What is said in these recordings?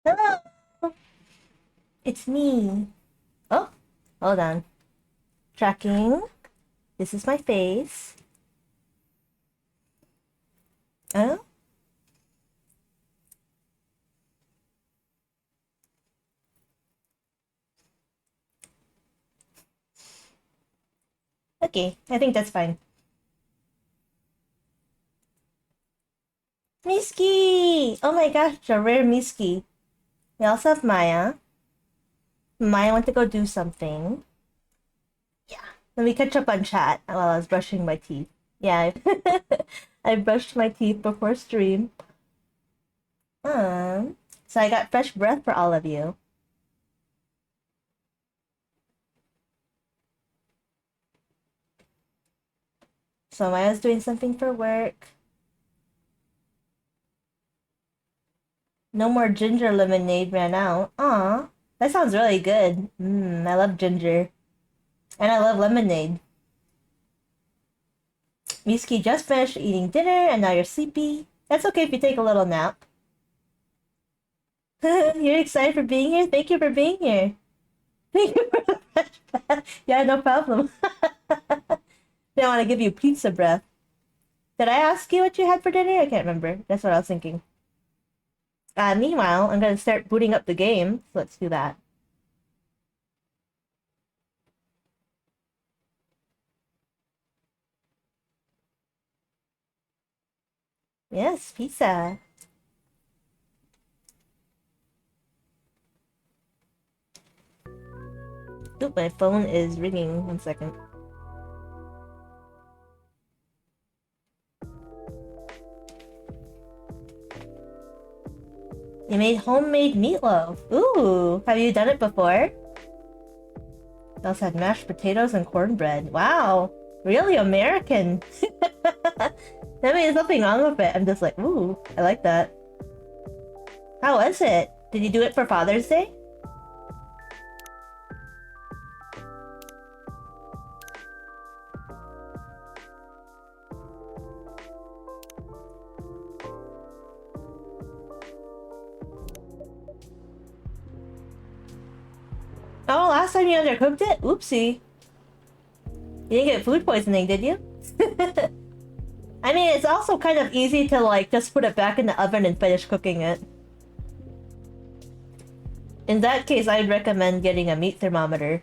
Hello! It's me. Oh, hold on. Tracking. This is my face. Oh? Okay, I think that's fine. Miski! Oh my gosh, a rare Miski. We also have Maya. Maya went to go do something. Yeah. Let me catch up on chat while I was brushing my teeth. Yeah, I brushed my teeth before stream. So I got fresh breath for all of you. So Maya's doing something for work. No more ginger lemonade ran out. Aw, that sounds really good. I love ginger. And I love lemonade. Miski just finished eating dinner and now you're sleepy. That's okay if you take a little nap. You're excited for being here? Thank you for being here. Thank you for the fresh breath. Yeah, no problem. Didn't want to give you pizza breath. Did I ask you what you had for dinner? I can't remember. That's what I was thinking. Meanwhile, I'm gonna start booting up the game. So let's do that. Yes, pizza. Oop, my phone is ringing. 1 second. You made homemade meatloaf. Ooh, have you done it before? You also had mashed potatoes and cornbread. Wow, really American. I mean, there's nothing wrong with it. I'm just like, ooh, I like that. How was it? Did you do it for Father's Day? Oh, last time you undercooked it? Oopsie. You didn't get food poisoning, did you? I mean, it's also kind of easy to, like, just put it back in the oven and finish cooking it. In that case, I'd recommend getting a meat thermometer.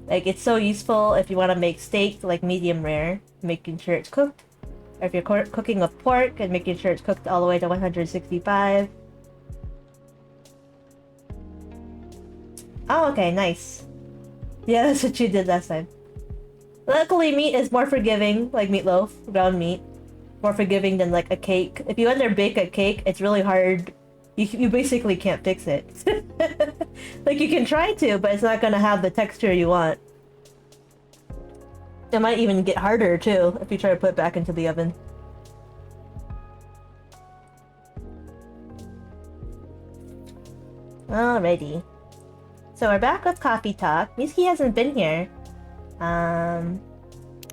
Like, it's so useful if you want to make steak, like, medium rare, making sure it's cooked. Or if you're cooking with pork and making sure it's cooked all the way to 165. Oh, okay, nice. Yeah, that's what you did last time. Luckily, meat is more forgiving, like meatloaf, ground meat. More forgiving than, like, a cake. If you underbake a cake, it's really hard. You basically can't fix it. Like, you can try to, but it's not gonna have the texture you want. It might even get harder, too, if you try to put it back into the oven. Alrighty. So we're back with Coffee Talk. Miski hasn't been here.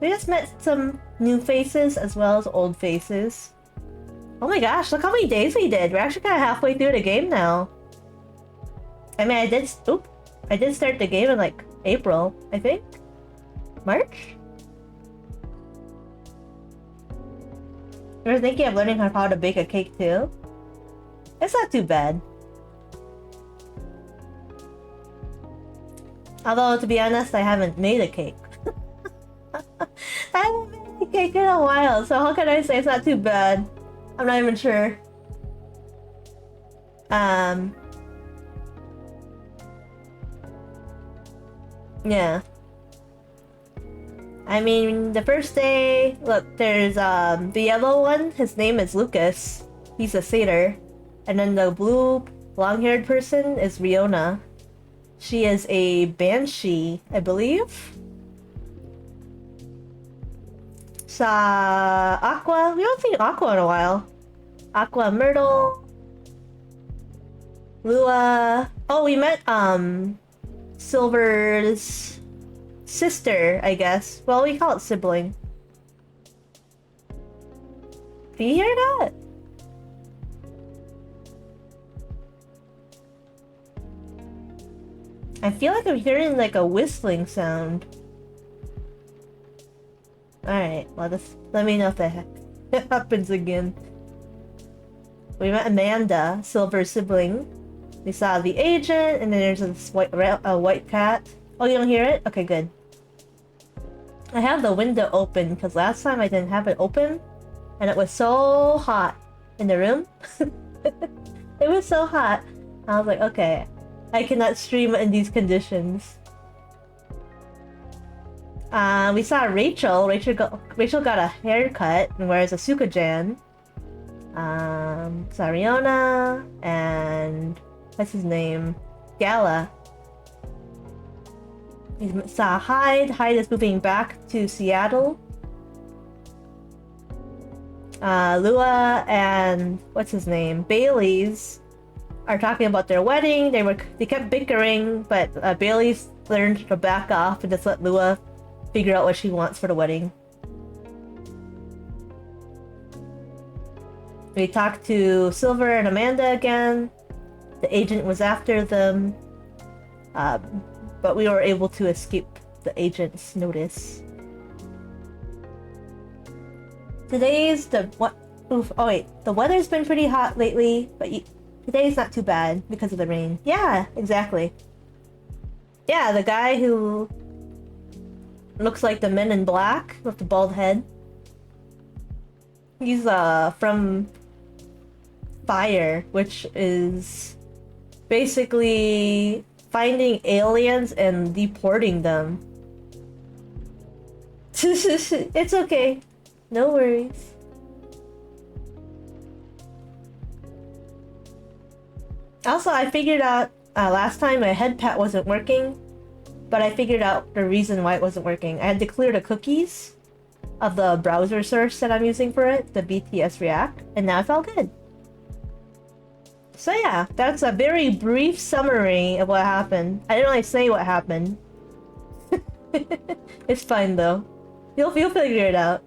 We just met some new faces as well as old faces. Oh my gosh, look how many days we did! We're actually kind of halfway through the game now. I mean, I did start the game in, like, April, I think? March? We were thinking of learning how to bake a cake too. It's not too bad. Although, to be honest, I haven't made a cake. I haven't made a cake in a while, so how can I say it's not too bad? I'm not even sure. Yeah. I mean, the first day, look, there's, the yellow one, his name is Lucas. He's a satyr. And then the blue, long-haired person is Riona. She is a banshee, I believe. Sa Aqua, we haven't seen Aqua in a while. Aqua Myrtle. Lua. Oh, we met, Silver's sister, I guess. Well, we call it sibling. Do you hear that? I feel like I'm hearing like a whistling sound. Alright, well just let me know if that happens again. We met Amanda, Silver's sibling. We saw the agent, and then there's this white cat. Oh, you don't hear it? Okay, good. I have the window open because last time I didn't have it open, and it was so hot in the room. It was so hot. I was like, okay, I cannot stream in these conditions. We saw Rachel. Rachel got a haircut and wears a Sukajan. Sariona and what's his name? Gala. We saw Hyde. Hyde is moving back to Seattle. Lua and what's his name? Bailey's are talking about their wedding. They kept bickering, but Bailey's learned to back off and just let Lua figure out what she wants for the wedding. We talked to Silver and Amanda again. The agent was after them, but we were able to escape the agent's notice. Today's the weather's been pretty hot lately, but today's not too bad because of the rain. Yeah, exactly. Yeah, the guy who looks like the Men in Black with the bald head. He's from Fire, which is basically finding aliens and deporting them. It's okay. No worries. Also, I figured out last time my head pat wasn't working, but I figured out the reason why it wasn't working. I had to clear the cookies of the browser source that I'm using for it, the BTS React, and now it's all good. So yeah, that's a very brief summary of what happened. I didn't really say what happened. It's fine though. You'll figure it out.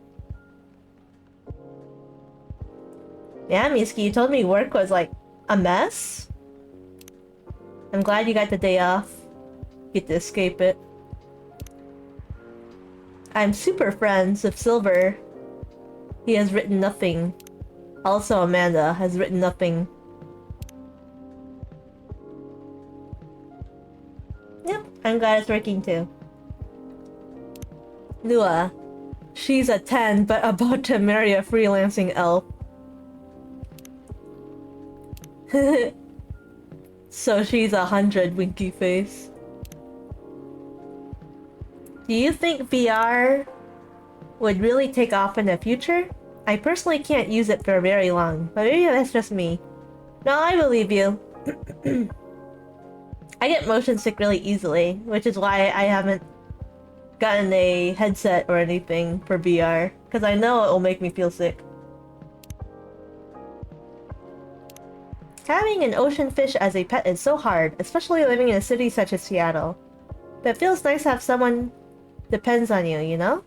Yeah, Miski, you told me work was like a mess. I'm glad you got the day off. Get to escape it. I'm super friends with Silver. He has written nothing. Also, Amanda has written nothing. Yep, I'm glad it's working too. Lua. She's a 10, but about to marry a freelancing elf. So she's 100, winky face. Do you think VR would really take off in the future? I personally can't use it for very long, but maybe that's just me. No, I believe you. I get motion sick really easily, which is why I haven't gotten a headset or anything for VR, because I know it will make me feel sick. Having an ocean fish as a pet is so hard, especially living in a city such as Seattle. But it feels nice to have someone depends on you, you know?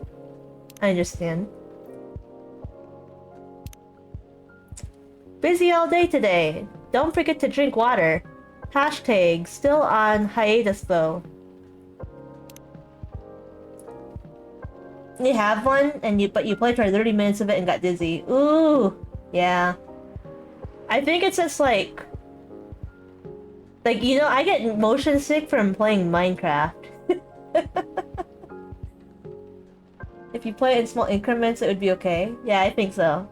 I understand. Busy all day today. Don't forget to drink water. Hashtag still on hiatus though. You have one, but you played for 30 minutes of it and got dizzy. Ooh, yeah. I think it's just like, you know, I get motion sick from playing Minecraft. If you play it in small increments, it would be okay. Yeah, I think so.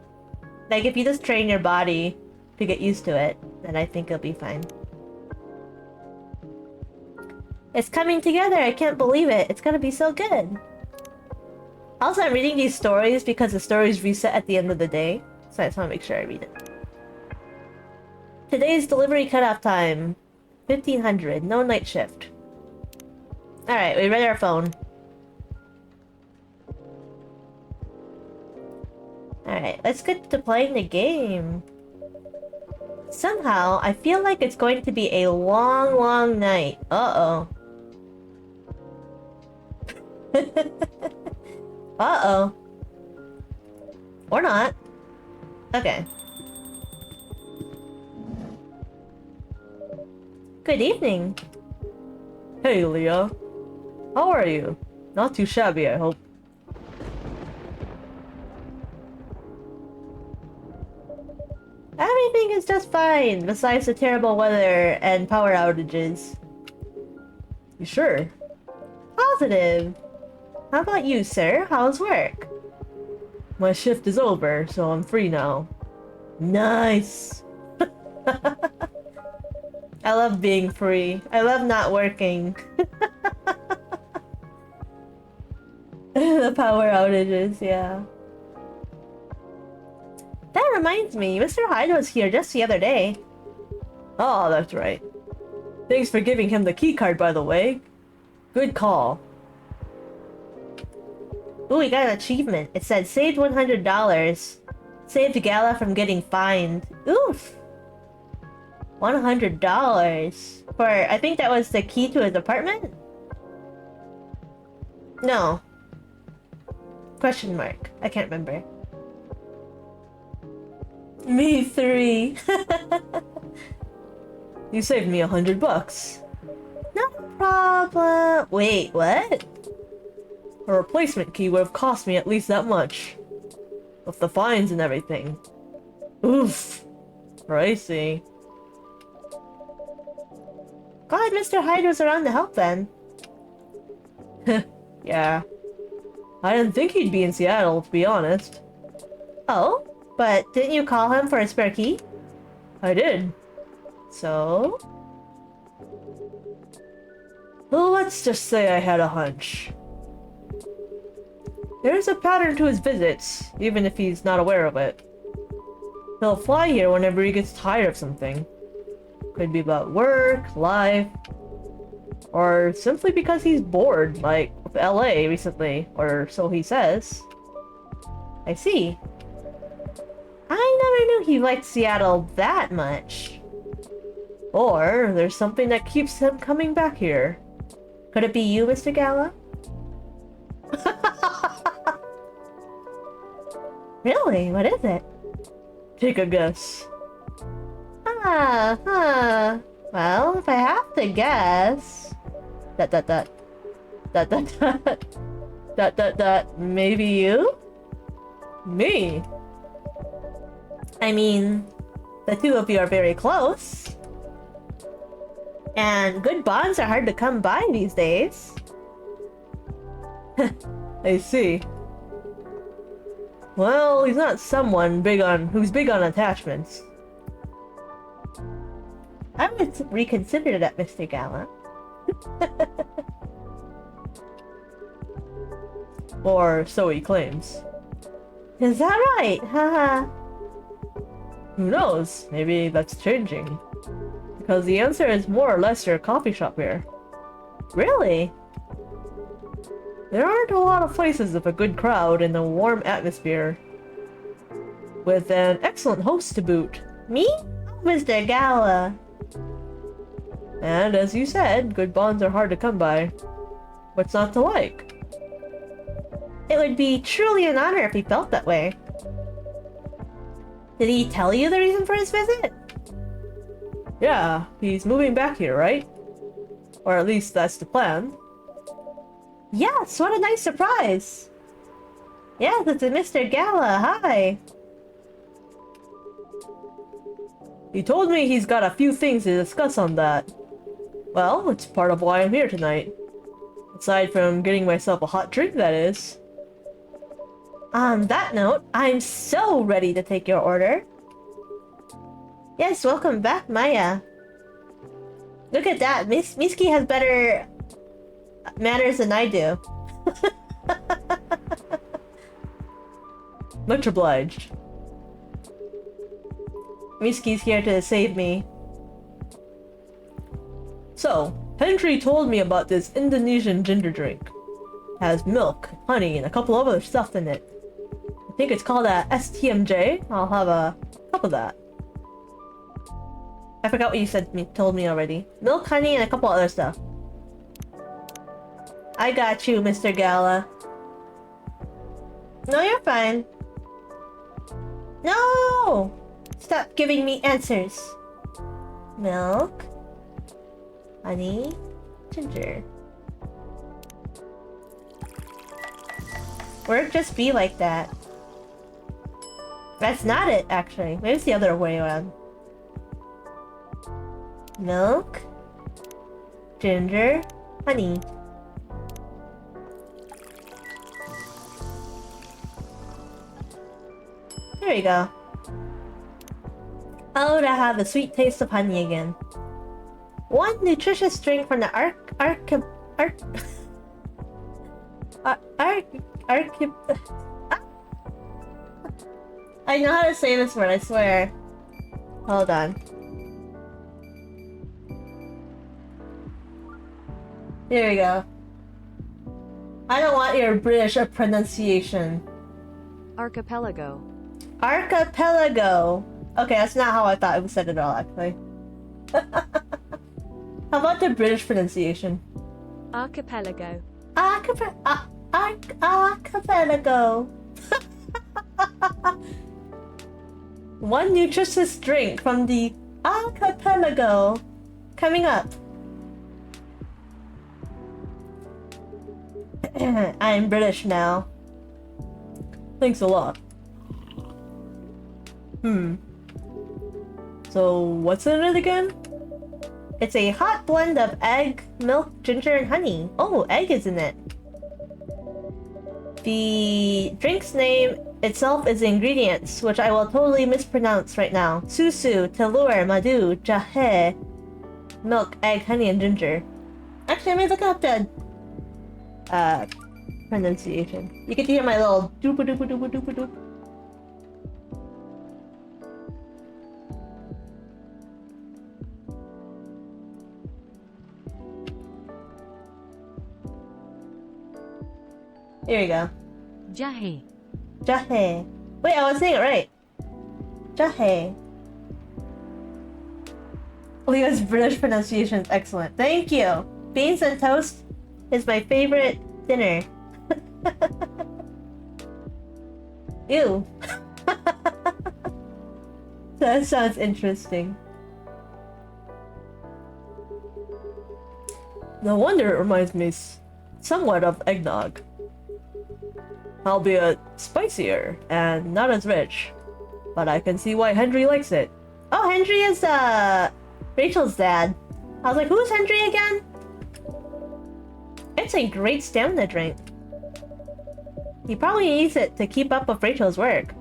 Like, if you just train your body to get used to it, then I think it'll be fine. It's coming together! I can't believe it! It's gonna be so good! Also, I'm reading these stories because the stories reset at the end of the day, so I just want to make sure I read it. Today's delivery cutoff time. 1500. No night shift. Alright, we read our phone. Alright, let's get to playing the game. Somehow, I feel like it's going to be a long, long night. Uh-oh. Uh-oh. Or not. Okay. Good evening. Hey, Leah. How are you? Not too shabby, I hope. Everything is just fine, besides the terrible weather and power outages. You sure? Positive. How about you, sir? How's work? My shift is over, so I'm free now. Nice. I love being free. I love not working. The power outages, yeah. That reminds me, Mr. Hyde was here just the other day. Oh, that's right. Thanks for giving him the keycard, by the way. Good call. Ooh, we got an achievement. It said saved $100. Saved Gala from getting fined. Oof. $100 for, I think that was the key to his apartment? No. Question mark. I can't remember. Me 3. You saved me $100. No problem. Wait, what? A replacement key would have cost me at least that much. With the fines and everything. Oof. Pricey. God, Mr. Hyde was around to help then. Yeah. I didn't think he'd be in Seattle, to be honest. Oh? But didn't you call him for a spare key? I did. So? Well, let's just say I had a hunch. There's a pattern to his visits, even if he's not aware of it. He'll fly here whenever he gets tired of something. Could be about work, life, or simply because he's bored, like with LA recently, or so he says. I see. I never knew he liked Seattle that much. Or there's something that keeps him coming back here. Could it be you, Mr. Gala? Really? What is it? Take a guess. Well, if I have to guess... Maybe you? Me? I mean, the two of you are very close. And good bonds are hard to come by these days. I see. Well, he's not someone who's big on attachments. I would reconsider that, Mr. Gala. Or so he claims. Is that right? Haha. Who knows? Maybe that's changing. Because the answer is more or less your coffee shop here. Really? There aren't a lot of places with a good crowd and a warm atmosphere. With an excellent host to boot. Me? Mr. Gala. And as you said, good bonds are hard to come by. What's not to like? It would be truly an honor if he felt that way. Did he tell you the reason for his visit? Yeah, he's moving back here, right? Or at least that's the plan. Yes, what a nice surprise! Yes, it's a Mr. Gala, hi! He told me he's got a few things to discuss on that. Well, it's part of why I'm here tonight. Aside from getting myself a hot drink, that is. On that note, I'm so ready to take your order. Yes, welcome back, Maya. Look at that, Miski has better manners than I do. Much obliged. Miski's here to save me. So, Henry told me about this Indonesian ginger drink. Has milk, honey, and a couple of other stuff in it. I think it's called a STMJ. I'll have a cup of that. I forgot what you told me already. Milk, honey, and a couple other stuff. I got you, Mr. Gala. No, you're fine. No! Stop giving me answers. Milk. Honey. Ginger. Or it just be like that. That's not it, actually. Maybe it's the other way around. Milk, ginger, honey. There we go. Oh, to have the sweet taste of honey again. One nutritious drink from the I know how to say this word, I swear. Hold on. Here we go. I don't want your British pronunciation. Archipelago. Archipelago. Okay, that's not how I thought it was said at all, actually. How about the British pronunciation? Archipelago. Archipelago. One nutritious drink from the archipelago coming up. I'm British now. Thanks a lot. So what's in it again? It's a hot blend of egg, milk, ginger, and honey. Oh, egg is in it. The drink's name itself is the ingredients, which I will totally mispronounce right now. Susu, telur, madu, jahe, milk, egg, honey, and ginger. Actually, I may look up the pronunciation. You get to hear my little doop doop doop doop doop doop. Here we go. Jahe. Jahe. Wait, I was saying it right. Jahe. Leo's British pronunciation is excellent. Thank you. Beans and toast is my favorite dinner. Ew. That sounds interesting. No wonder it reminds me somewhat of eggnog. Albeit spicier and not as rich. But I can see why Henry likes it. Oh, Henry is Rachel's dad. I was like, who's Henry again? It's a great stamina drink. He probably needs it to keep up with Rachel's work.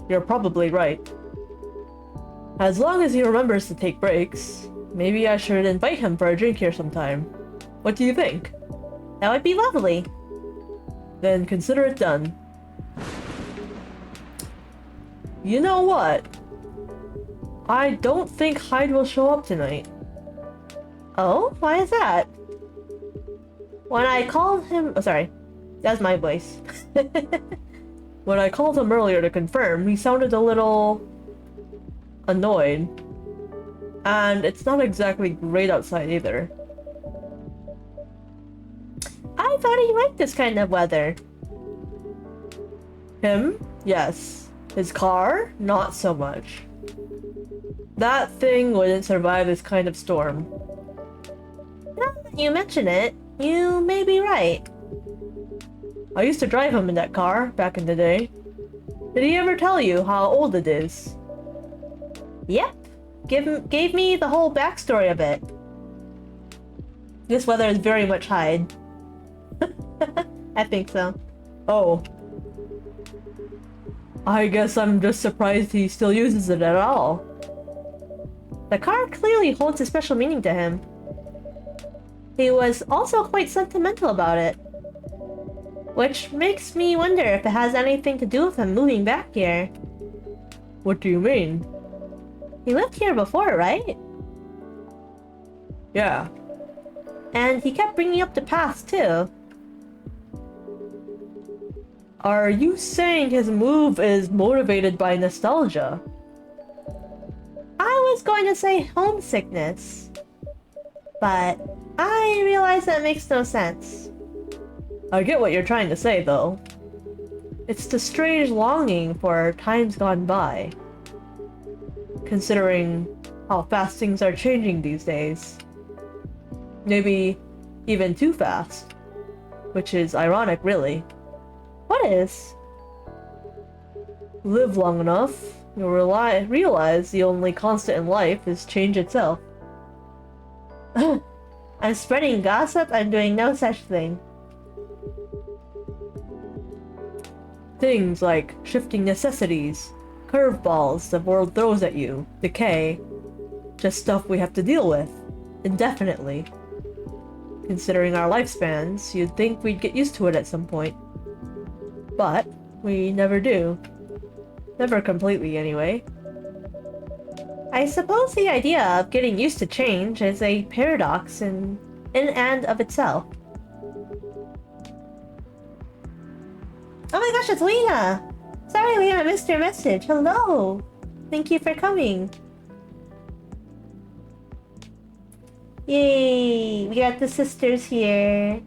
You're probably right. As long as he remembers to take breaks, maybe I should invite him for a drink here sometime. What do you think? That would be lovely. Then consider it done. You know what? I don't think Hyde will show up tonight. Oh? Why is that? When I called him... Oh, sorry. That's my voice. When I called him earlier to confirm, he sounded a little... annoyed. And it's not exactly great outside either. I thought he liked this kind of weather. Him? Yes. His car? Not so much. That thing wouldn't survive this kind of storm. Now that you mention it, you may be right. I used to drive him in that car back in the day. Did he ever tell you how old it is? Yep. Gave me the whole backstory of it. This weather is very much Hyde. I think so. Oh. I guess I'm just surprised he still uses it at all. The car clearly holds a special meaning to him. He was also quite sentimental about it. Which makes me wonder if it has anything to do with him moving back here. What do you mean? He lived here before, right? Yeah. And he kept bringing up the past, too. Are you saying his move is motivated by nostalgia? I was going to say homesickness. But I realize that makes no sense. I get what you're trying to say, though. It's the strange longing for times gone by. Considering how fast things are changing these days. Maybe even too fast. Which is ironic, really. What is? Live long enough, you'll realize the only constant in life is change itself. I'm spreading gossip? I'm doing no such thing. Things like shifting necessities, curveballs the world throws at you, decay. Just stuff we have to deal with, indefinitely. Considering our lifespans, you'd think we'd get used to it at some point. But we never do. Never completely, anyway. I suppose the idea of getting used to change is a paradox in and of itself. Oh my gosh, it's Lena! Sorry, Lena, I missed your message. Hello! Thank you for coming. Yay! We got the sisters here.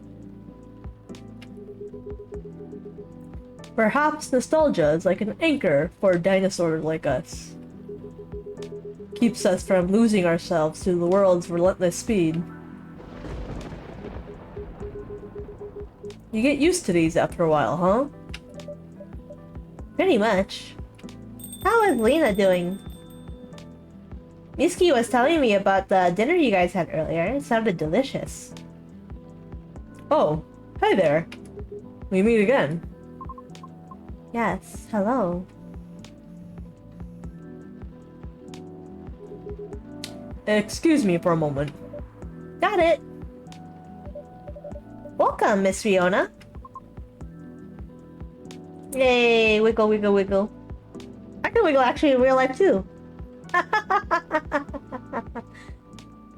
Perhaps nostalgia is like an anchor for a dinosaur like us. Keeps us from losing ourselves to the world's relentless speed. You get used to these after a while, huh? Pretty much. How is Lena doing? Miski was telling me about the dinner you guys had earlier. It sounded delicious. Oh, hi there. We meet again. Yes, hello. Excuse me for a moment. Got it. Welcome, Miss Fiona. Yay, wiggle, wiggle, wiggle. I can wiggle actually in real life too.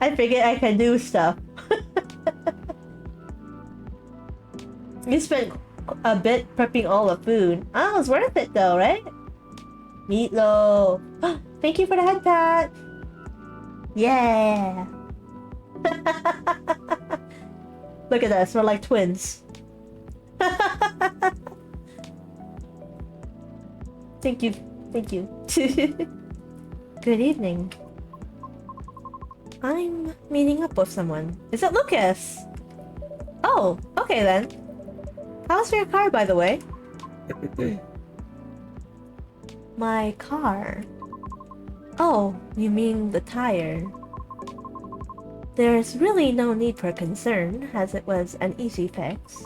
I figured I can do stuff. You spent a bit prepping all the food. Oh, it was worth it though, right? Meatloaf. Thank you for the head pat. Yeah. Look at us, we're like twins. Thank you. Thank you. Good evening. I'm meeting up with someone. Is it Lucas? Oh, okay then. How's your car, by the way? My car? Oh, you mean the tire. There's really no need for concern, as it was an easy fix.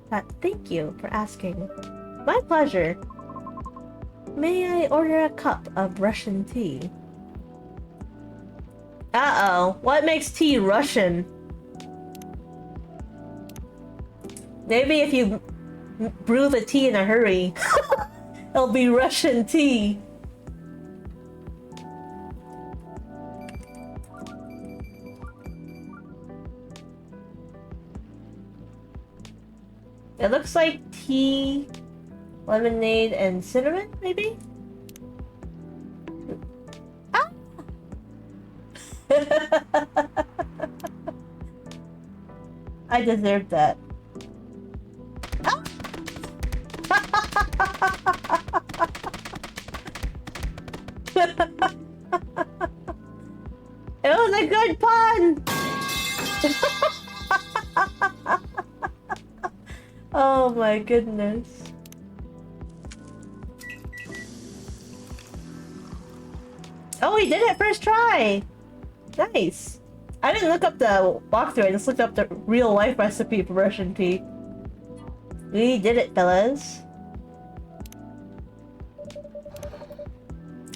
But thank you for asking. My pleasure. May I order a cup of Russian tea? Uh-oh. What makes tea Russian? Maybe if you brew the tea in a hurry, it'll be Russian tea. It looks like tea, lemonade, and cinnamon, maybe? Ah! I deserved that. Ah! It was a good pun! Oh my goodness. Oh, we did it first try! Nice. I didn't look up the walkthrough, I just looked up the real life recipe for Russian tea. We did it, fellas.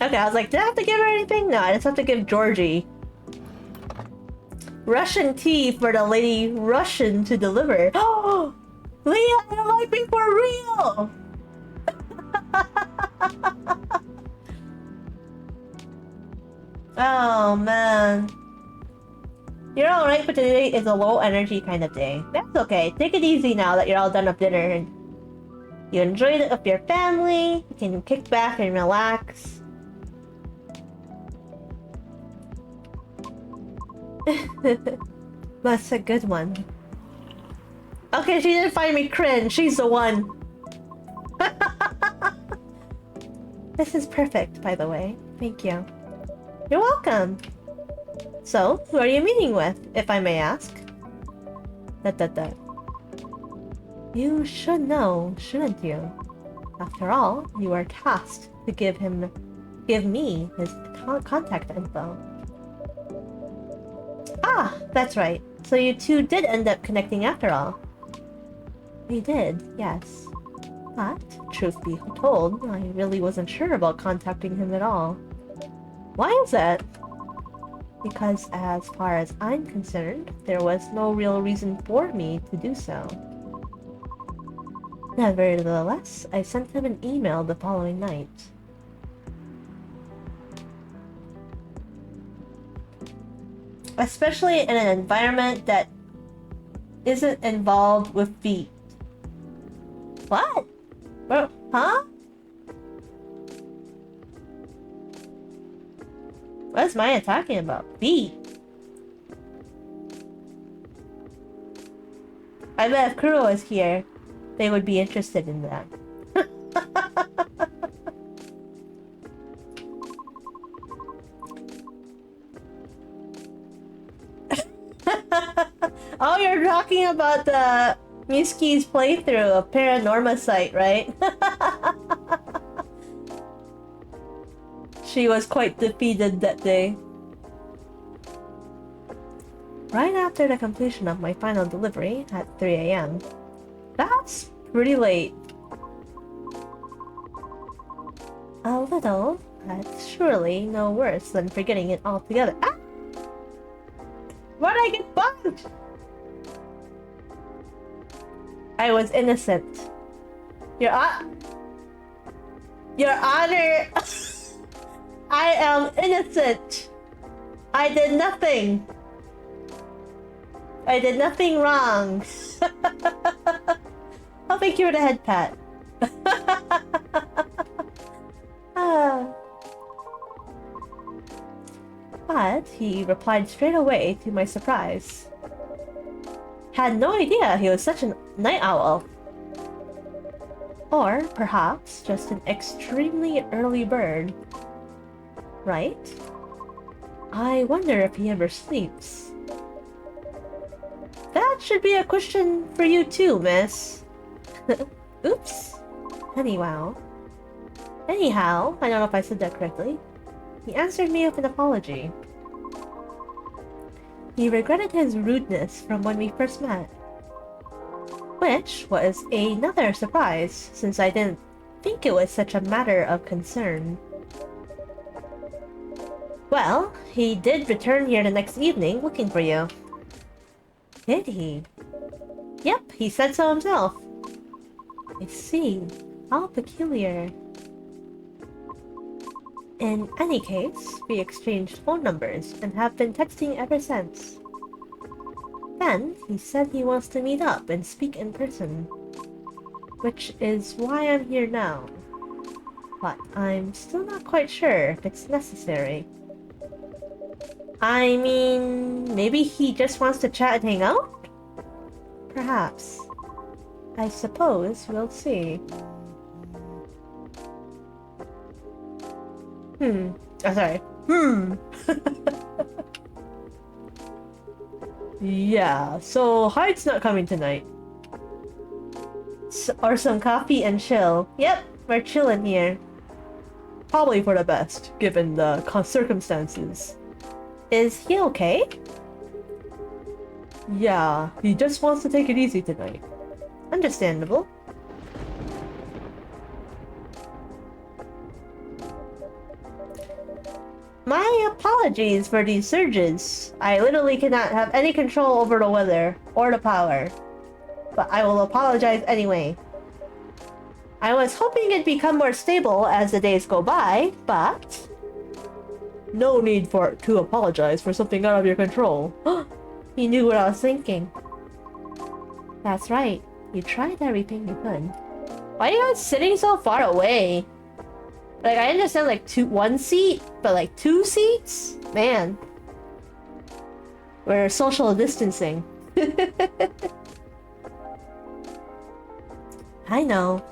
Okay, I was like, did I have to give her anything? No, I just have to give Georgie Russian tea for the lady Russian to deliver. Oh! Leah, you like me for real! Oh man. You're alright, but today is a low energy kind of day. That's okay. Take it easy now that you're all done with dinner and you enjoyed it with your family. You can kick back and relax. That's a good one. Okay, she didn't find me cringe. She's the one. This is perfect, by the way. Thank you. You're welcome. So, who are you meeting with, if I may ask? ... You should know, shouldn't you? After all, you are tasked to give me his contact info. Ah, that's right. So you two did end up connecting after all. We did, yes. But, truth be told, I really wasn't sure about contacting him at all. Why is that? Because as far as I'm concerned, there was no real reason for me to do so. Nevertheless, I sent him an email the following night. Especially in an environment that isn't involved with feet. What? Well, huh? What's Maya talking about? Feet? I bet if Kuro was here, they would be interested in that. Oh, you're talking about the Miski's playthrough of Paranorma site, right? She was quite defeated that day. Right after the completion of my final delivery at 3 AM. That's pretty late. A little, but surely no worse than forgetting it altogether. Ah! Why'd I get bugged? I was innocent. Your Honor, I am innocent. I did nothing. I did nothing wrong. I'll thank you for the head pat. But he replied straight away to my surprise. Had no idea he was such a night owl. Or perhaps just an extremely early bird. Right? I wonder if he ever sleeps. That should be a question for you too, miss. Oops. Anyhow, I don't know if I said that correctly. He answered me with an apology. He regretted his rudeness from when we first met. Which was another surprise, since I didn't think it was such a matter of concern. Well, he did return here the next evening looking for you. Did he? Yep, he said so himself. I see. How peculiar. In any case, we exchanged phone numbers and have been texting ever since. Then, he said he wants to meet up and speak in person. Which is why I'm here now. But I'm still not quite sure if it's necessary. I mean, maybe he just wants to chat and hang out? Perhaps. I suppose we'll see. Oh, sorry. Yeah, so Hyde's not coming tonight. Or some coffee and chill. Yep, we're chilling here. Probably for the best, given the circumstances. Is he okay? Yeah, he just wants to take it easy tonight. Understandable. My apologies for these surges. I literally cannot have any control over the weather or the power. But I will apologize anyway. I was hoping it'd become more stable as the days go by, but... No need to apologize for something out of your control. He knew what I was thinking. That's right. You tried everything you could. Why are you guys sitting so far away? Like, I understand, like, one seat, but, like, 2 seats? Man. We're social distancing. I know.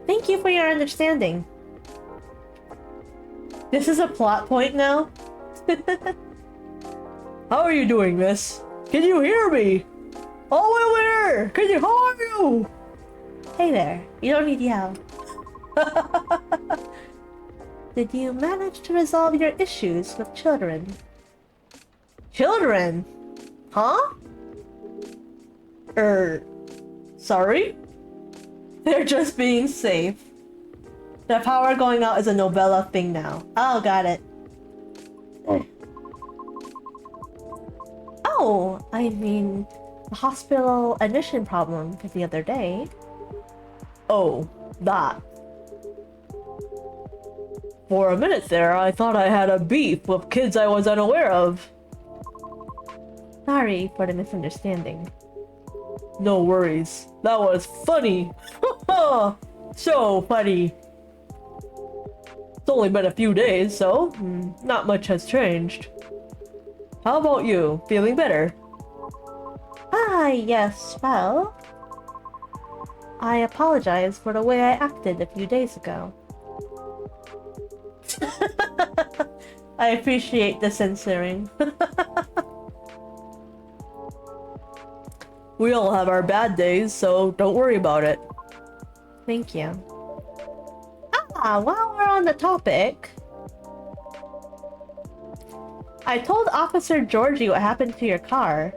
Thank you for your understanding. This is a plot point now? How are you doing, miss? Can you hear me? Oh, wait there! Casey, how are you? Hey there. You don't need yell. Did you manage to resolve your issues with children? Children? Huh? Sorry? They're just being safe. The power going out is a novella thing now. Oh, got it. Oh, I mean, the hospital admission problem for the other day. Oh, that. For a minute there, I thought I had a beef with kids I was unaware of. Sorry for the misunderstanding. No worries. That was funny. So funny. It's only been a few days, so not much has changed. How about you? Feeling better? Ah, yes, well... I apologize for the way I acted a few days ago. I appreciate the censoring. We all have our bad days, so don't worry about it. Thank you. Ah, while we're on the topic... I told Officer Georgie what happened to your car.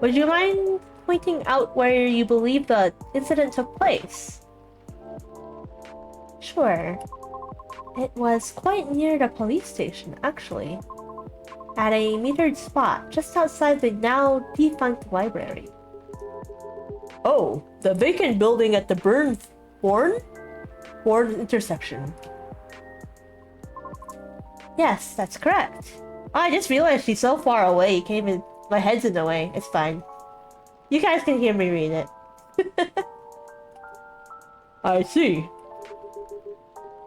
Would you mind pointing out where you believe the incident took place? Sure. It was quite near the police station, actually. At a metered spot just outside the now defunct library. Oh, the vacant building at the Bourne intersection. Yes, that's correct. I just realized she's so far away, my head's in the way. It's fine. You guys can hear me read it. I see.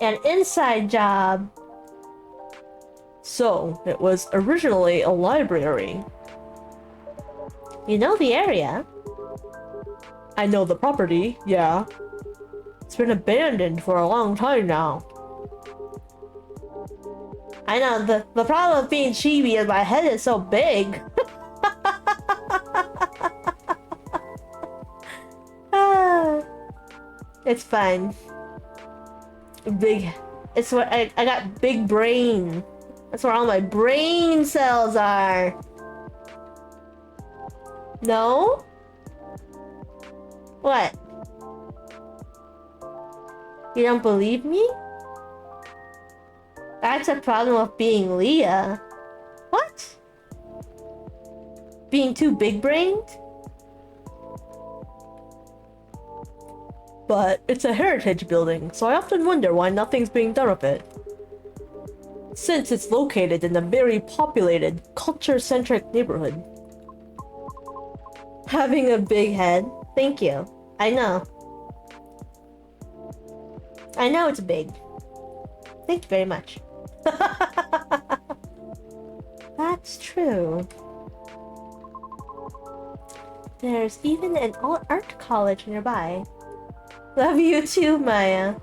An inside job. So, it was originally a library. You know the area? I know the property, yeah. It's been abandoned for a long time now. I know, the problem with being chibi is my head is so big. It's fine. It's what I got big brain. That's where all my brain cells are. No? What? You don't believe me? That's a problem with being Leah. What? Being too big-brained? But it's a heritage building, so I often wonder why nothing's being done with it. Since it's located in a very populated, culture-centric neighborhood. Having a big head. Thank you. I know. I know it's big. Thank you very much. That's true. There's even an art college nearby. Love you too, Maya.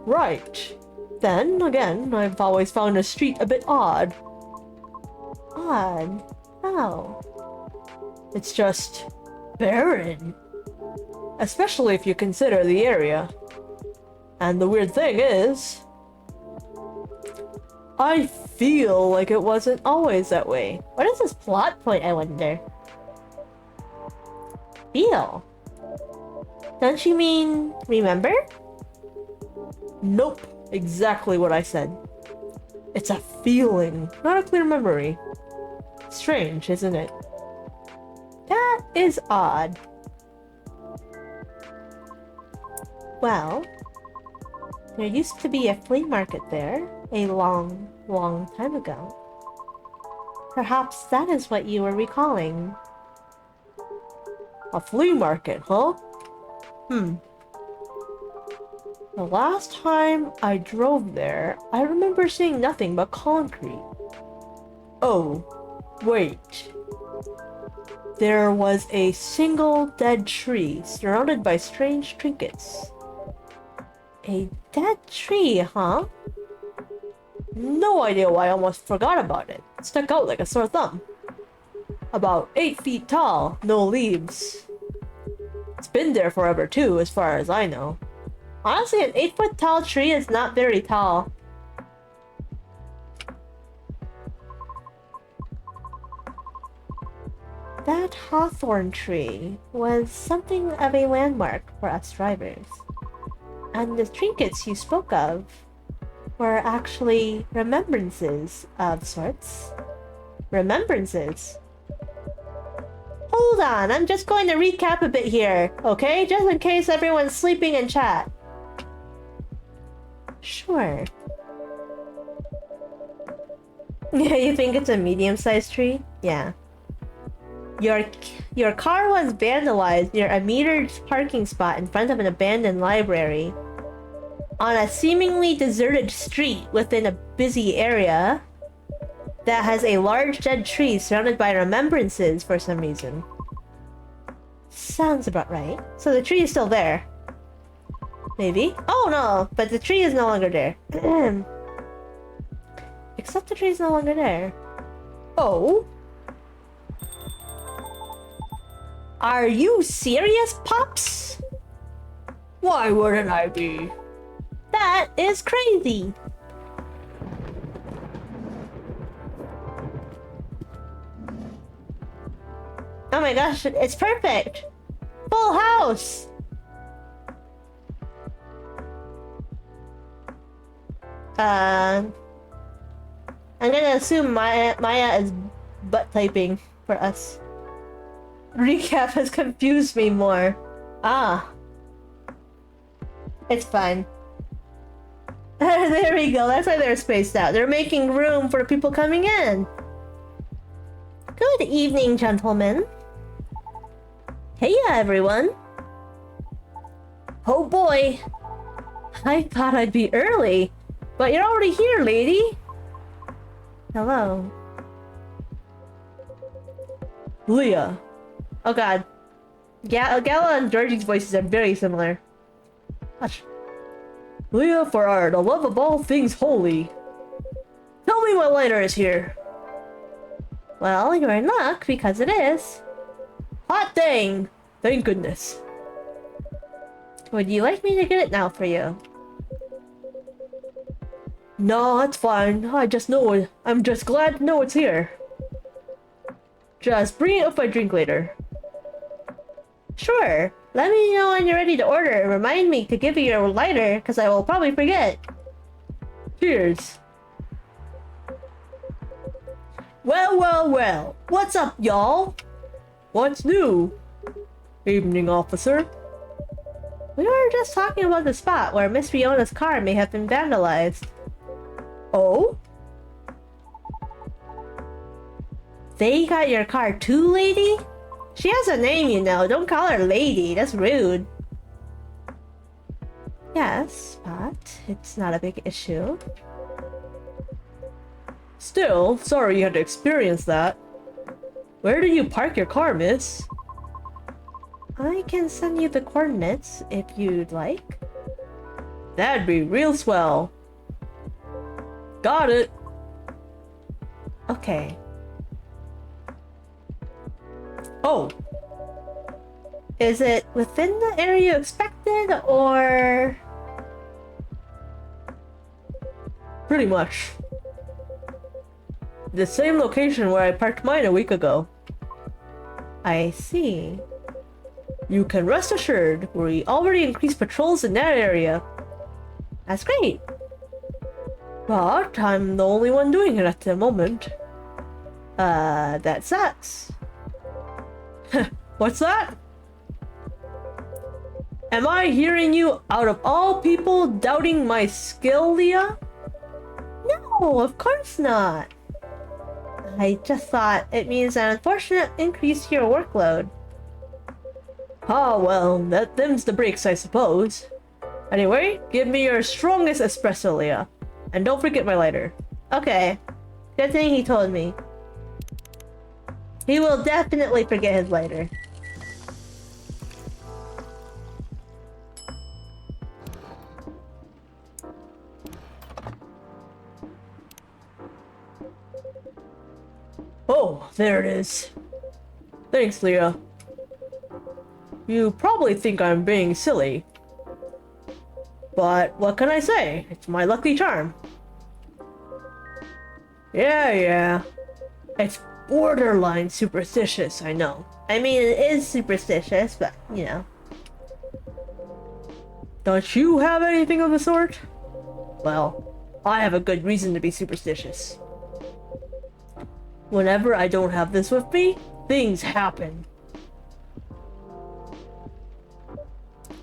Right. Then, again, I've always found the street a bit odd. Odd? How? It's just barren. Especially if you consider the area. And the weird thing is, I feel like it wasn't always that way. What is this plot point, I wonder? Feel? Don't you mean remember? Nope, exactly what I said. It's a feeling, not a clear memory. Strange, isn't it? That is odd. Well, there used to be a flea market there a long, long time ago. Perhaps that is what you were recalling. A flea market, huh? The last time I drove there, I remember seeing nothing but concrete. Oh, wait. There was a single dead tree surrounded by strange trinkets. A dead tree, huh? No idea why I almost forgot about it. It stuck out like a sore thumb. About 8 feet tall, no leaves. It's been there forever too, as far as I know. Honestly, an 8-foot tall tree is not very tall. That hawthorn tree was something of a landmark for us drivers. And the trinkets you spoke of were actually remembrances of sorts. Remembrances? Hold on, I'm just going to recap a bit here, okay? Just in case everyone's sleeping in chat. Sure. Yeah, you think it's a medium-sized tree? Yeah. Your car was vandalized near a metered parking spot in front of an abandoned library. On a seemingly deserted street within a busy area that has a large dead tree surrounded by remembrances for some reason. Sounds about right. So the tree is still there. Maybe? Oh no, but the tree is no longer there. Except the tree is no longer there. Oh? Are you serious, Pops? Why wouldn't I be? That is crazy. Oh my gosh, it's perfect. Full house. I'm gonna assume Maya is butt typing for us. Recap has confused me more. Ah. It's fine. There we go, that's why they're spaced out. They're making room for people coming in. Good evening, gentlemen. Hey everyone. Oh boy. I thought I'd be early, but you're already here, lady. Hello. Leah. Oh god. Gala and Georgie's voices are very similar. Hush. Leah Farrar, the love of all things holy. Tell me what lighter is here. Well, you're in luck because it is. Hot dang! Thank goodness. Would you like me to get it now for you? No, that's fine. I just know it. I'm just glad to know it's here. Just bring it up my drink later. Sure. Let me know when you're ready to order and remind me to give you your lighter, because I will probably forget. Cheers. Well, well, well. What's up, y'all? What's new? Evening, officer. We were just talking about the spot where Miss Fiona's car may have been vandalized. Oh? They got your car too, lady? She has a name, you know. Don't call her lady. That's rude. Yes, but it's not a big issue. Still, sorry you had to experience that. Where did you park your car, miss? I can send you the coordinates if you'd like. That'd be real swell. Got it. Okay. Oh. Is it within the area you expected, or...? Pretty much. The same location where I parked mine a week ago. I see. You can rest assured, we already increased patrols in that area. That's great. But I'm the only one doing it at the moment. That sucks. What's that? Am I hearing you, out of all people, doubting my skill, Leah? No, of course not. I just thought it means an unfortunate increase to your workload. Ah, well, that them's the breaks, I suppose. Anyway, give me your strongest espresso, Leah. And don't forget my lighter. Okay. Good thing he told me. He will definitely forget his lighter. Oh, there it is. Thanks, Leah. You probably think I'm being silly. But what can I say? It's my lucky charm. Yeah. It's borderline superstitious, I know. I mean, it is superstitious, but, you know. Don't you have anything of the sort? Well, I have a good reason to be superstitious. Whenever I don't have this with me, things happen.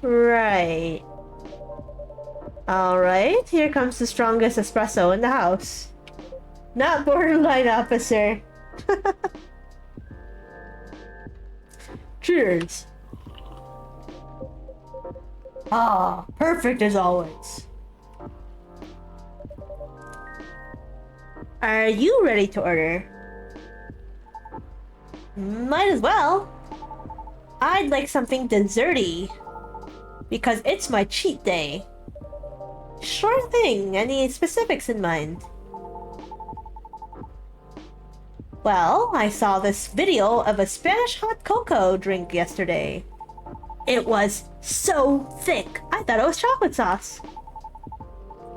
Right. Alright, here comes the strongest espresso in the house. Not borderline officer. Cheers! Ah, perfect as always. Are you ready to order? Might as well. I'd like something desserty. Because it's my cheat day. Sure thing. Any specifics in mind? Well, I saw this video of a Spanish hot cocoa drink yesterday. It was so thick, I thought it was chocolate sauce.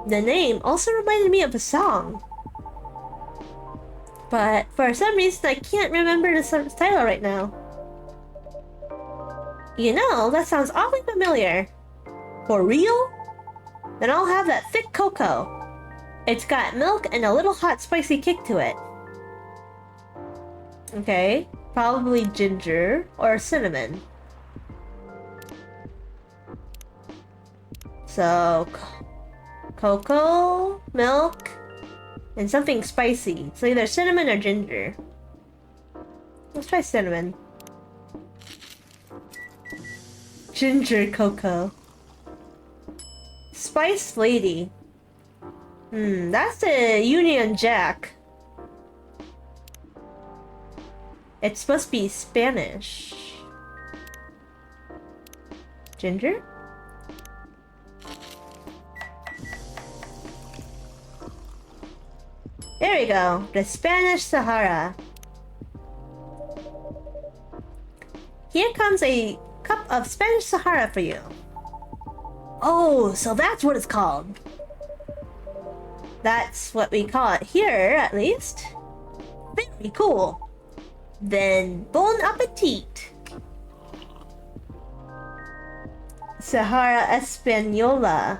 The name also reminded me of a song. But for some reason, I can't remember the title right now. You know, that sounds awfully familiar. For real? Then I'll have that thick cocoa. It's got milk and a little hot spicy kick to it. Okay, probably ginger or cinnamon. So, cocoa, milk, and something spicy. So either cinnamon or ginger. Let's try cinnamon. Ginger cocoa. Spice Lady. That's the Union Jack. It's supposed to be Spanish. Ginger? There we go. The Spanish Sahara. Here comes a cup of Spanish Sahara for you. Oh, so that's what it's called. That's what we call it here, at least. Very cool. Then, bon appetit. Sahara Española.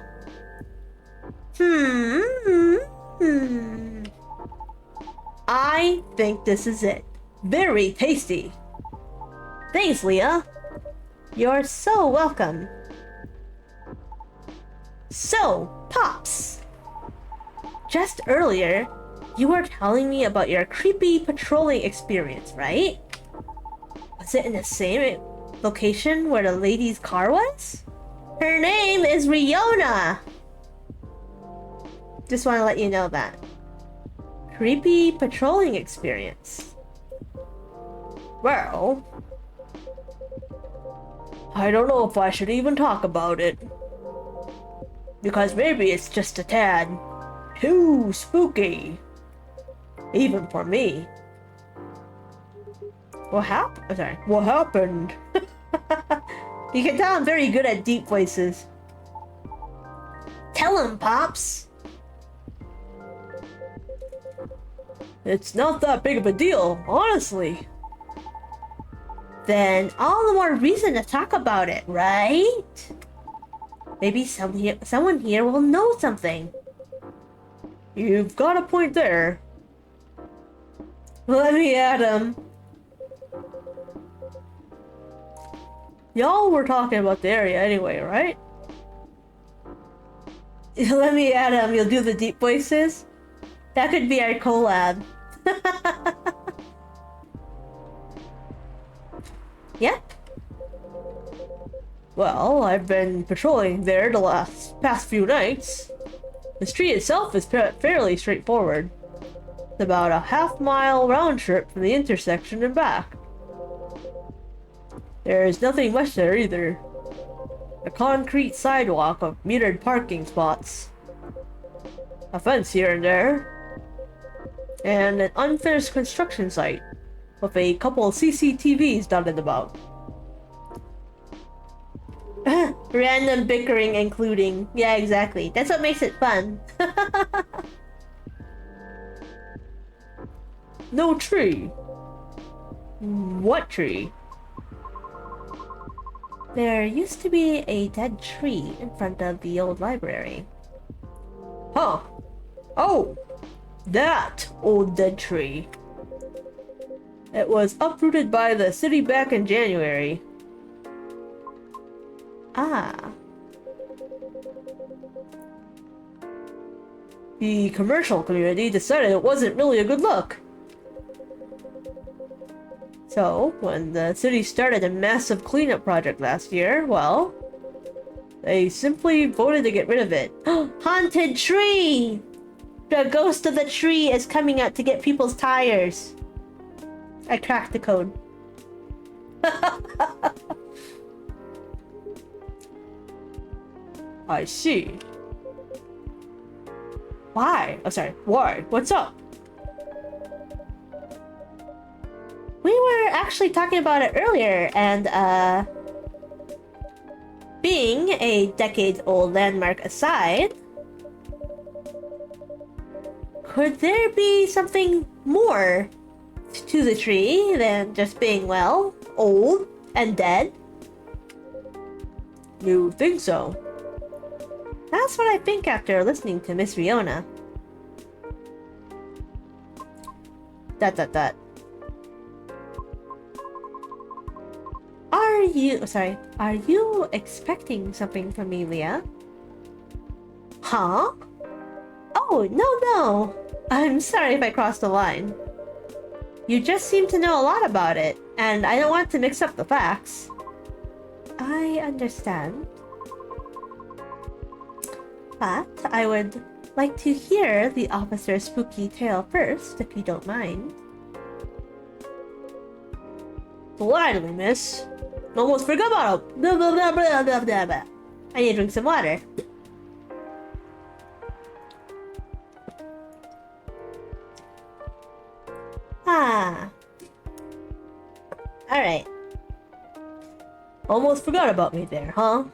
I think this is it. Very tasty. Thanks, Leah. You're so welcome. So, Pops. Just earlier, you were telling me about your creepy patrolling experience, right? Was it in the same location where the lady's car was? Her name is Riona! Just want to let you know that. Creepy patrolling experience. Well, I don't know if I should even talk about it. Because maybe it's just a tad too spooky. Even for me. What happened? Oh, sorry. What happened? You can tell I'm very good at deep voices. Tell him, Pops. It's not that big of a deal, honestly. Then all the more reason to talk about it, right? Maybe someone here will know something. You've got a point there. Let me at him. Y'all were talking about the area anyway, right? Let me at him. You'll do the deep voices? That could be our collab. Yep. Well, I've been patrolling there the past few nights. The street itself is fairly straightforward. It's about a half-mile round trip from the intersection and back. There's nothing much there either. A concrete sidewalk of metered parking spots. A fence here and there. And an unfinished construction site with a couple of CCTVs dotted about. Random bickering including. Yeah, exactly. That's what makes it fun. No tree. What tree? There used to be a dead tree in front of the old library. Huh. Oh! That old dead tree. It was uprooted by the city back in January. Ah. The commercial community decided it wasn't really a good look. So, when the city started a massive cleanup project last year, well, they simply voted to get rid of it. Haunted tree! The ghost of the tree is coming out to get people's tires. I cracked the code. I see. Why? Oh, sorry. Why? What's up? We were actually talking about it earlier, and being a decades-old landmark aside, could there be something more to the tree than just being, well, old and dead? You think so? That's what I think after listening to Miss Riona. Dot. Are you expecting something from me, Leah? Huh? Oh, no. I'm sorry if I crossed the line. You just seem to know a lot about it, and I don't want to mix up the facts. I understand. But I would like to hear the officer's spooky tale first, if you don't mind. Gladly, miss. Almost forgot about it. Blah, blah, blah, blah, blah, blah, blah. I need to drink some water. Ah. Alright. Almost forgot about me there, huh?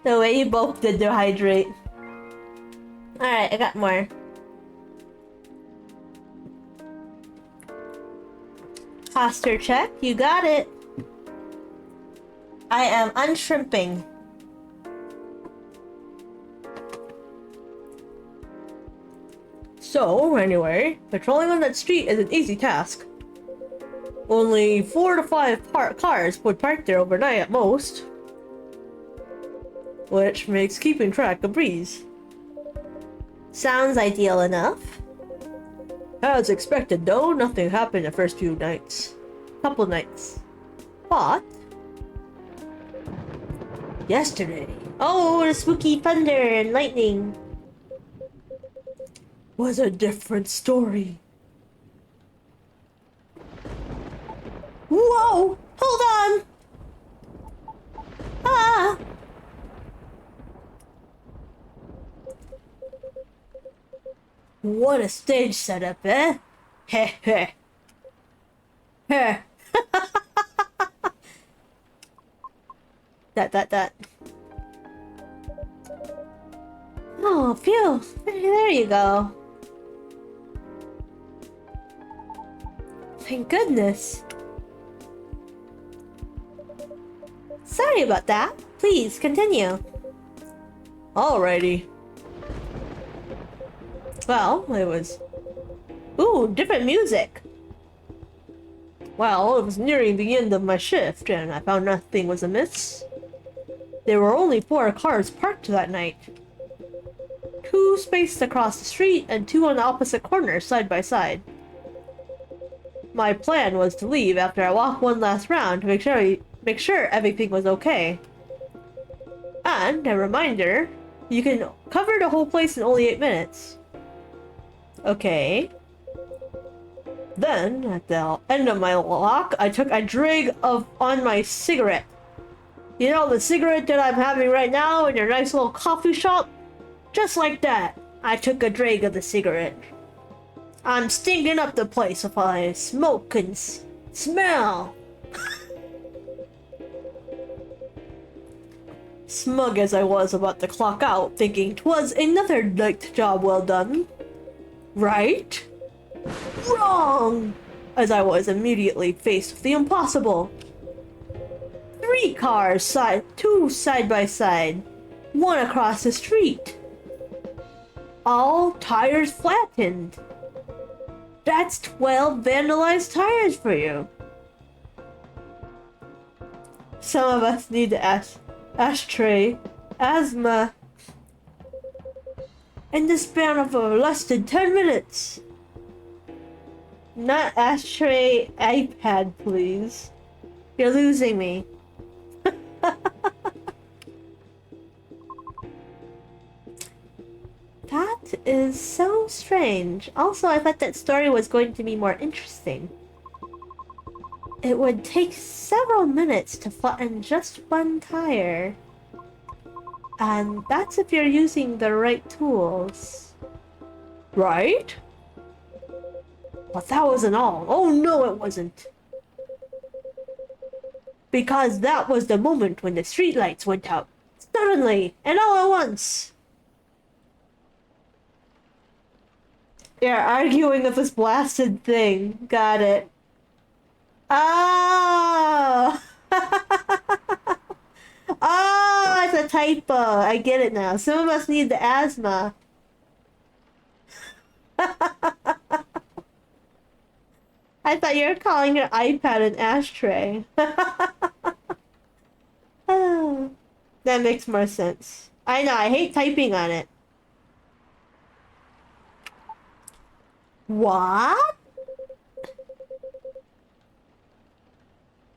The way you both did dehydrate. Alright, I got more. Posture check, you got it. I am unshrimping. So, anyway, patrolling on that street is an easy task. Only 4 to 5 cars would park there overnight at most. Which makes keeping track a breeze. Sounds ideal enough. As expected though, nothing happened the first few nights. Couple nights. But yesterday Oh, the spooky thunder and lightning. was a different story. Whoa! Hold on! Ah! What a stage setup, eh? Heh heh. Heh. Dot. Oh, phew. There you go. Thank goodness. Sorry about that. Please, continue. Alrighty. Well, it was... Ooh, different music. Well, it was nearing the end of my shift, and I found nothing was amiss. There were only 4 cars parked that night. 2 spaced across the street, and 2 on the opposite corner, side by side. My plan was to leave after I walked one last round to make sure everything was okay. And, a reminder, you can cover the whole place in only 8 minutes. Okay. Then, at the end of my walk, I took a drag on my cigarette. You know, the cigarette that I'm having right now in your nice little coffee shop? Just like that. I took a drag of the cigarette. I'm stinking up the place if I smoke and smell. Smug as I was about to clock out, thinking 'twas another night job well done. Right? Wrong! As I was immediately faced with the impossible. 3 cars, 2 side by side, 1 across the street. All tires flattened. That's 12 vandalized tires for you. Some of us need to ashtray, asthma, in the span of less than 10 minutes. Not ashtray, iPad, please. You're losing me. That is so strange. Also, I thought that story was going to be more interesting. It would take several minutes to flatten just 1 tire. And that's if you're using the right tools. Right? But that wasn't all. Oh no, it wasn't. Because that was the moment when the streetlights went out. Suddenly, and all at once. You're arguing with this blasted thing. Got it. Oh! Oh, it's a typo. I get it now. Some of us need the asthma. I thought you were calling your iPad an ashtray. Oh, that makes more sense. I know, I hate typing on it. What?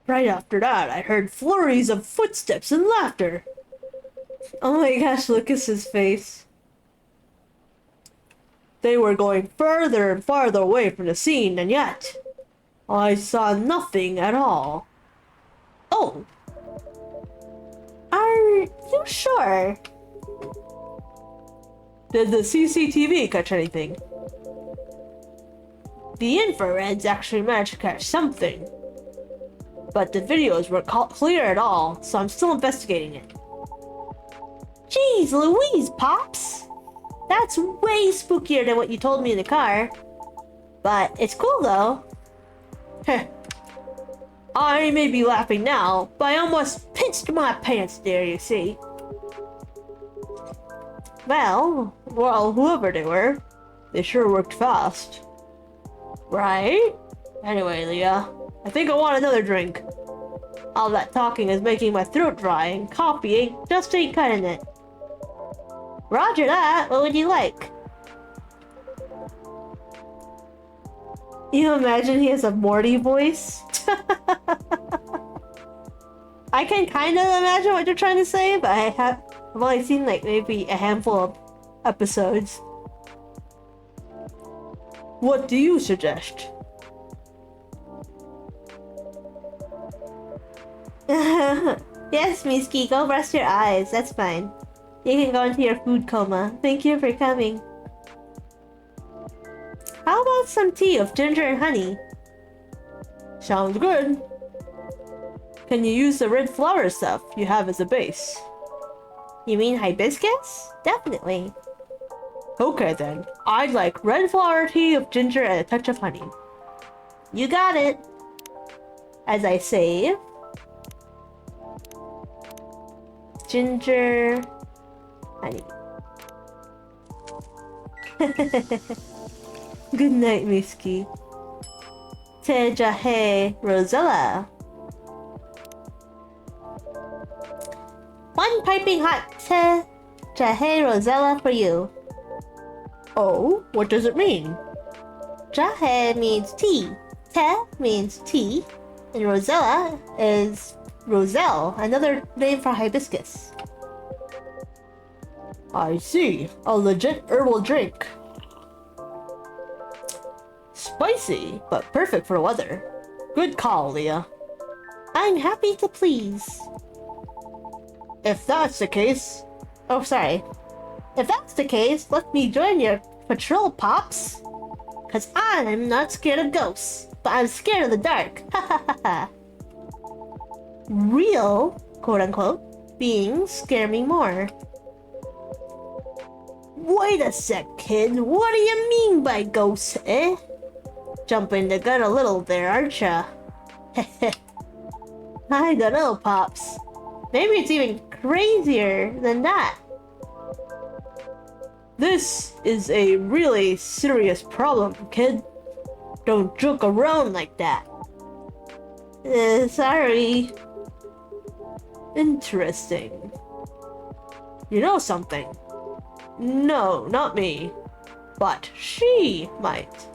Right after that, I heard flurries of footsteps and laughter. Oh my gosh, Lucas's face. They were going further and farther away from the scene, and yet I saw nothing at all. Oh. Are you sure? Did the CCTV catch anything? The infrareds actually managed to catch something. But the videos weren't clear at all, so I'm still investigating it. Jeez Louise, Pops! That's way spookier than what you told me in the car. But it's cool though. Heh. I may be laughing now, but I almost pinched my pants there, you see. Well, whoever they were, they sure worked fast. Right? Anyway, Leah, I think I want another drink. All that talking is making my throat dry, and coffee just ain't cutting it. Roger that, what would you like? You imagine he has a Morty voice? I can kind of imagine what you're trying to say, but I've only seen like maybe a handful of episodes. What do you suggest? Yes, Miski, go rest your eyes. That's fine. You can go into your food coma. Thank you for coming. How about some tea of ginger and honey? Sounds good. Can you use the red flower stuff you have as a base? You mean hibiscus? Definitely. Okay then. I'd like red flower tea of ginger and a touch of honey. You got it. As I save. Ginger, honey. Good night, Miski. Te jahe Rosella. One piping hot te jahe Rosella for you. Oh, what does it mean? Jahe means tea. Te means tea. And Rosella is Roselle, another name for hibiscus. I see. A legit herbal drink. Spicy, but perfect for weather. Good call, Leah. I'm happy to please. If that's the case... Oh, sorry. if that's the case, let me join your patrol, Pops. Cause I'm not scared of ghosts, but I'm scared of the dark. Ha ha ha ha. Real, quote unquote, beings scare me more. Wait a sec, kid. What do you mean by ghosts, eh? Jumping the gun a little there, aren't ya? I don't know, Pops. Maybe it's even crazier than that. This is a really serious problem, kid. Don't joke around like that. Sorry. Interesting. You know something? No, not me. But she might.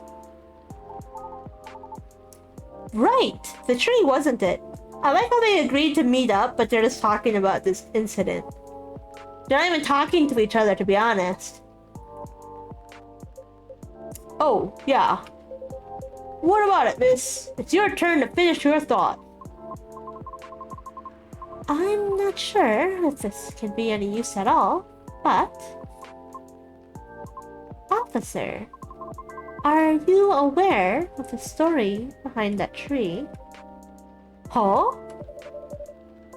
Right, the tree, wasn't it? I like how they agreed to meet up, but they're just talking about this incident. They're not even talking to each other, to be honest. Oh, yeah. What about it, miss? It's your turn to finish your thought. I'm not sure if this can be any use at all, but... Officer, are you aware of the story behind that tree? Huh?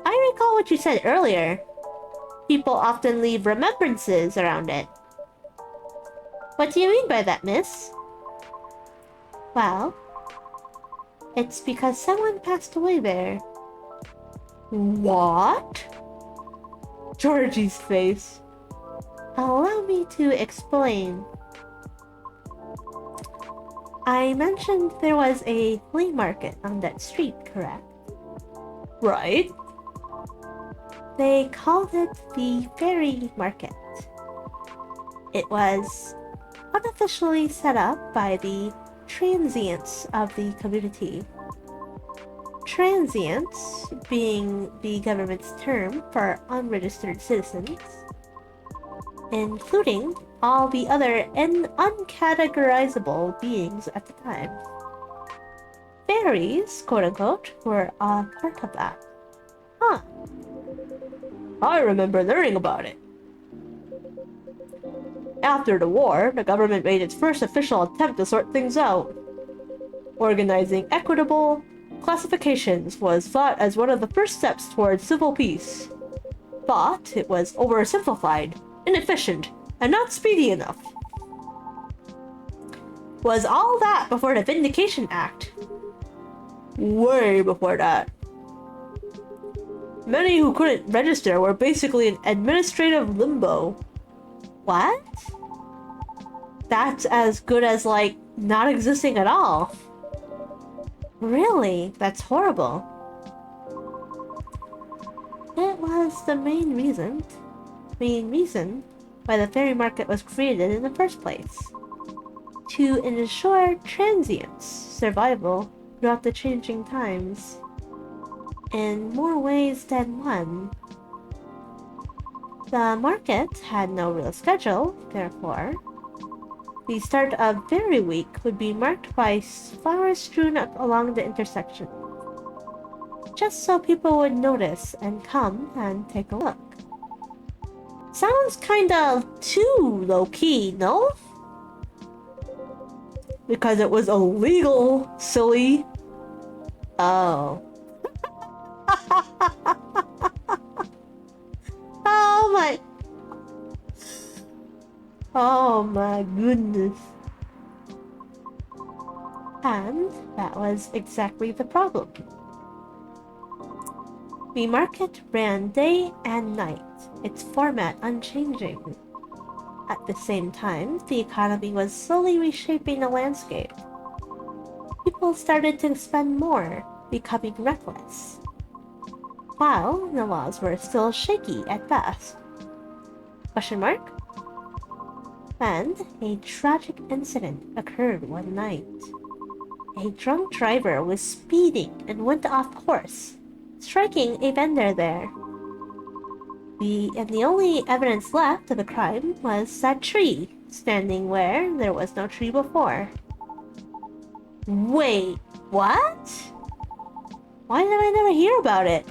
I recall what you said earlier. People often leave remembrances around it. What do you mean by that, miss? Well, it's because someone passed away there. What? Georgie's face. Allow me to explain. I mentioned there was a flea market on that street, correct? Right? They called it the Fairy Market. It was unofficially set up by the transients of the community. Transients being the government's term for unregistered citizens, including all the other uncategorizable beings at the time. Fairies, quote unquote, were a part of that. Huh. I remember learning about it. After the war, the government made its first official attempt to sort things out. Organizing equitable classifications was thought as one of the first steps towards civil peace. But it was oversimplified, inefficient, and not speedy enough. Was all that before the Vindication Act? Way before that. Many who couldn't register were basically in administrative limbo. What? That's as good as, like, not existing at all. Really? That's horrible. It was the main reason why the fairy market was created in the first place. To ensure transients' survival throughout the changing times. In more ways than one. The market had no real schedule, therefore. The start of Fairy Week would be marked by flowers strewn up along the intersection. Just so people would notice and come and take a look. Sounds kinda too low-key, no? Because it was illegal, silly. Oh. Oh my... Oh my goodness. And that was exactly the problem. The market ran day and night, its format unchanging. At the same time, the economy was slowly reshaping the landscape. People started to spend more, becoming reckless. While the laws were still shaky at best. Question mark? And a tragic incident occurred one night. A drunk driver was speeding and went off course, striking a vendor there. The only evidence left of the crime was that tree, standing where there was no tree before. Wait, what? Why did I never hear about it?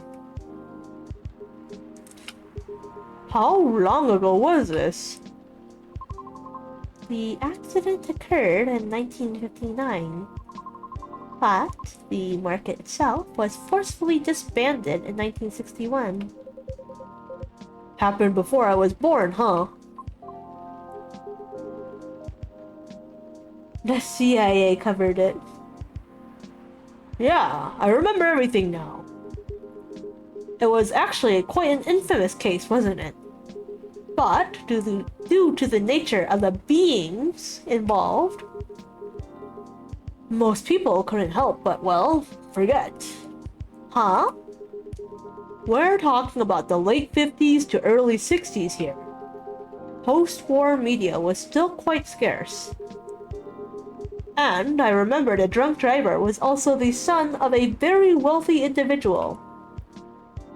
How long ago was this? The accident occurred in 1959, but the market itself was forcefully disbanded in 1961. Happened before I was born, huh? The CIA covered it. Yeah, I remember everything now. It was actually quite an infamous case, wasn't it? But due to the nature of the beings involved, most people couldn't help but, well, forget. Huh? We're talking about the late 50s to early 60s here. Post-war media was still quite scarce. And I remember the drunk driver was also the son of a very wealthy individual.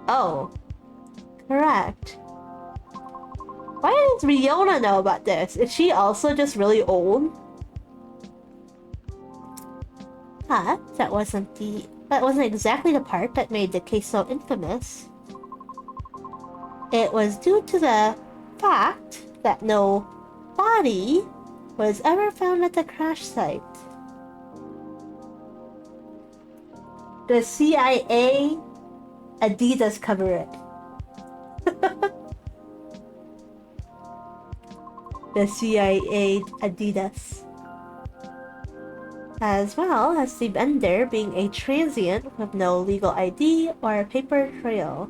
Oh, correct. Why does Riona know about this? Is she also just really old? But that wasn't exactly the part that made the case so infamous. It was due to the fact that no body was ever found at the crash site. The CIA, Adidas cover it. The CIA, Adidas. As well as the vendor being a transient with no legal ID or a paper trail.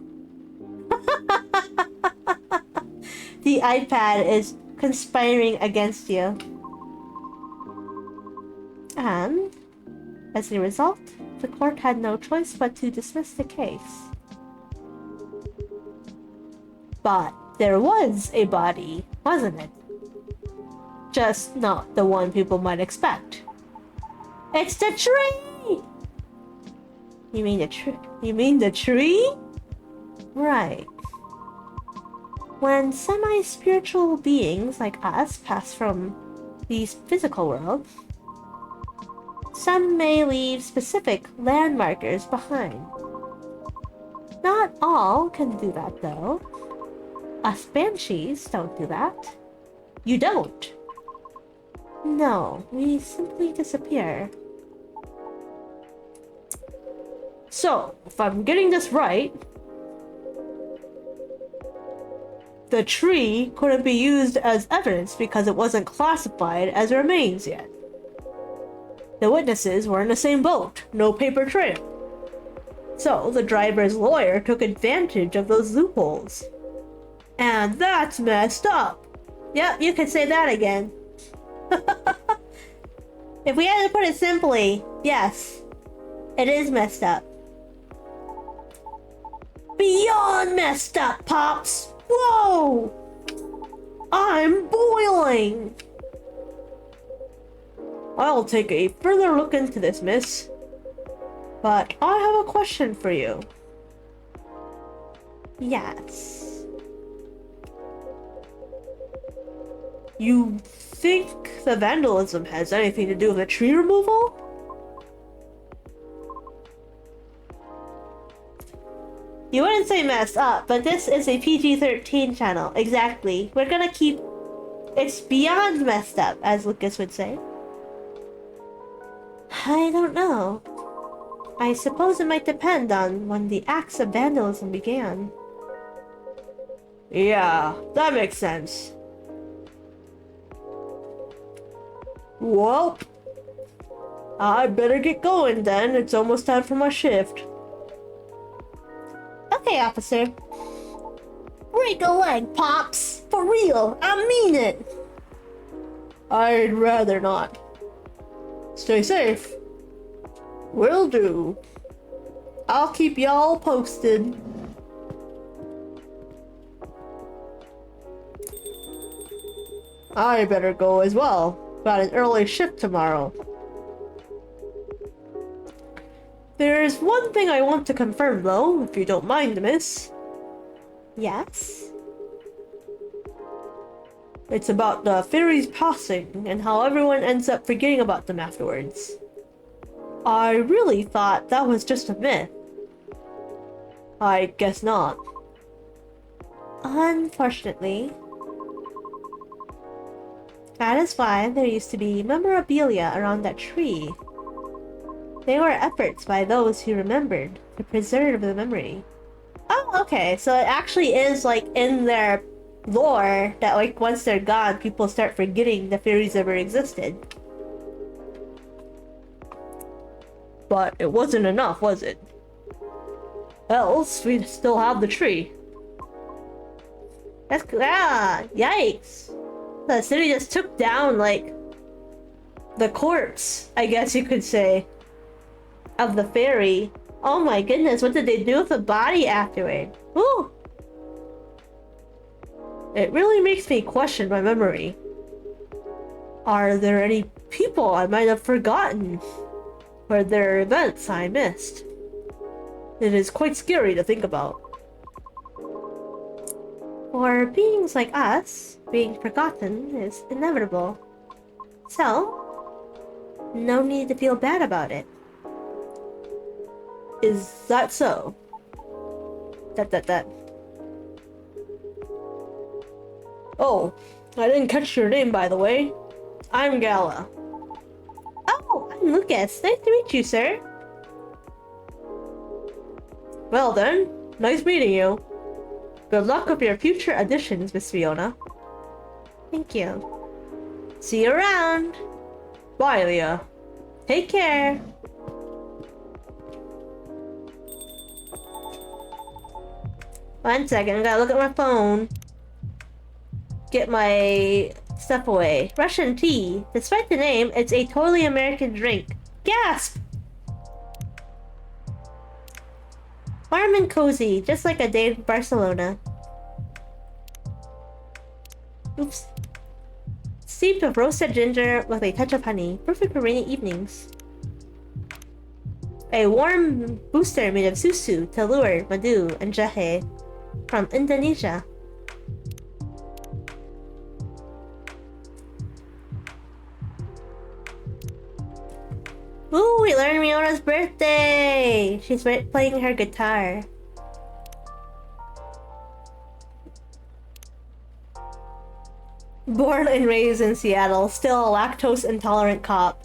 The iPad is conspiring against you. And, as a result, the court had no choice but to dismiss the case. But there was a body, wasn't it? Just not the one people might expect. It's the tree! You mean the tree? You mean the tree? Right. When semi-spiritual beings like us pass from these physical worlds, some may leave specific landmarkers behind. Not all can do that, though. Us banshees don't do that. You don't. No, we simply disappear. So, if I'm getting this right, the tree couldn't be used as evidence because it wasn't classified as remains yet. The witnesses were in the same boat, no paper trail. So the driver's lawyer took advantage of those loopholes. And that's messed up. Yep, you could say that again. If we had to put it simply, yes, it is messed up. Beyond messed up, Pops! Whoa! I'm boiling! I'll take a further look into this, miss. But I have a question for you. Yes. You think the vandalism has anything to do with the tree removal? You wouldn't say messed up, but this is a PG-13 channel. Exactly. We're gonna keep... It's beyond messed up, as Lucas would say. I don't know. I suppose it might depend on when the acts of vandalism began. Yeah, that makes sense. Well, I better get going then. It's almost time for my shift. Okay, officer. Break a leg, Pops! For real, I mean it! I'd rather not. Stay safe. Will do. I'll keep y'all posted. I better go as well. Got an early shift tomorrow. There's one thing I want to confirm though, if you don't mind, miss. Yes? It's about the fairies passing and how everyone ends up forgetting about them afterwards. I really thought that was just a myth. I guess not. Unfortunately. That is why there used to be memorabilia around that tree. They were efforts by those who remembered to preserve the memory. Oh, okay. So it actually is like in their lore that like once they're gone, people start forgetting the fairies ever existed. But it wasn't enough, was it? Else, we'd still have the tree. That's yikes. The city just took down like the corpse, I guess you could say, of the fairy. Oh my goodness, what did they do with the body afterward? Woo! It really makes me question my memory. Are there any people I might have forgotten? Or there are events I missed? It is quite scary to think about. For beings like us, being forgotten is inevitable. So, no need to feel bad about it. Is that so? That. Oh, I didn't catch your name, by the way. I'm Gala. Oh, I'm Lucas. Nice to meet you, sir. Well then, nice meeting you. Good luck with your future additions, Miss Fiona. Thank you. See you around. Bye, Leah. Take care. One second, I gotta look at my phone. Get my stuff away. Russian tea. Despite the name, it's a totally American drink. Gasp! Warm and cozy, just like a day in Barcelona. Oops. Steeped with roasted ginger with a touch of honey. Perfect for rainy evenings. A warm booster made of susu, telur, madu, and jahe from Indonesia. Ooh, we learned Miona's birthday! She's playing her guitar. Born and raised in Seattle, still a lactose intolerant cop.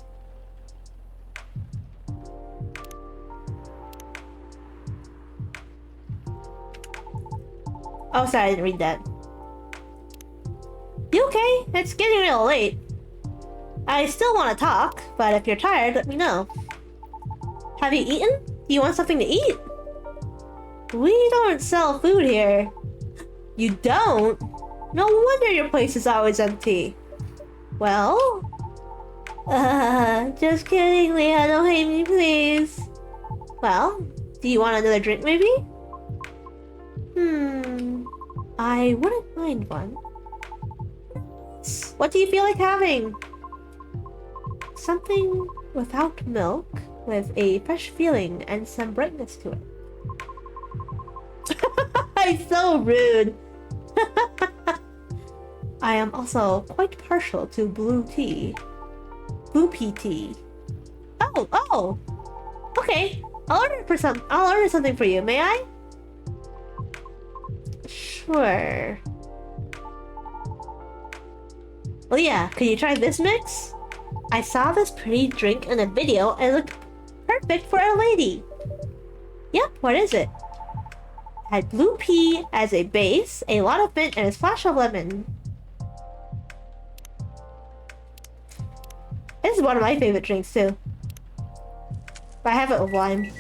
Oh, sorry, I didn't read that. You okay? It's getting real late. I still want to talk, but if you're tired, let me know. Have you eaten? Do you want something to eat? We don't sell food here. You don't? No wonder your place is always empty. Well? Just kidding, Leah. Don't hate me, please. Well, do you want another drink, maybe? I wouldn't mind one. What do you feel like having? Something without milk, with a fresh feeling and some brightness to it. I'm so rude. I am also quite partial to blue tea. Blue pea tea. Oh! Okay, I'll order something for you, may I? Sure. Well, yeah, can you try this mix? I saw this pretty drink in a video and it looked perfect for a lady. Yep, what is it? Had blue pea as a base, a lot of mint, and a splash of lemon. This is one of my favorite drinks too. But I have it with lime.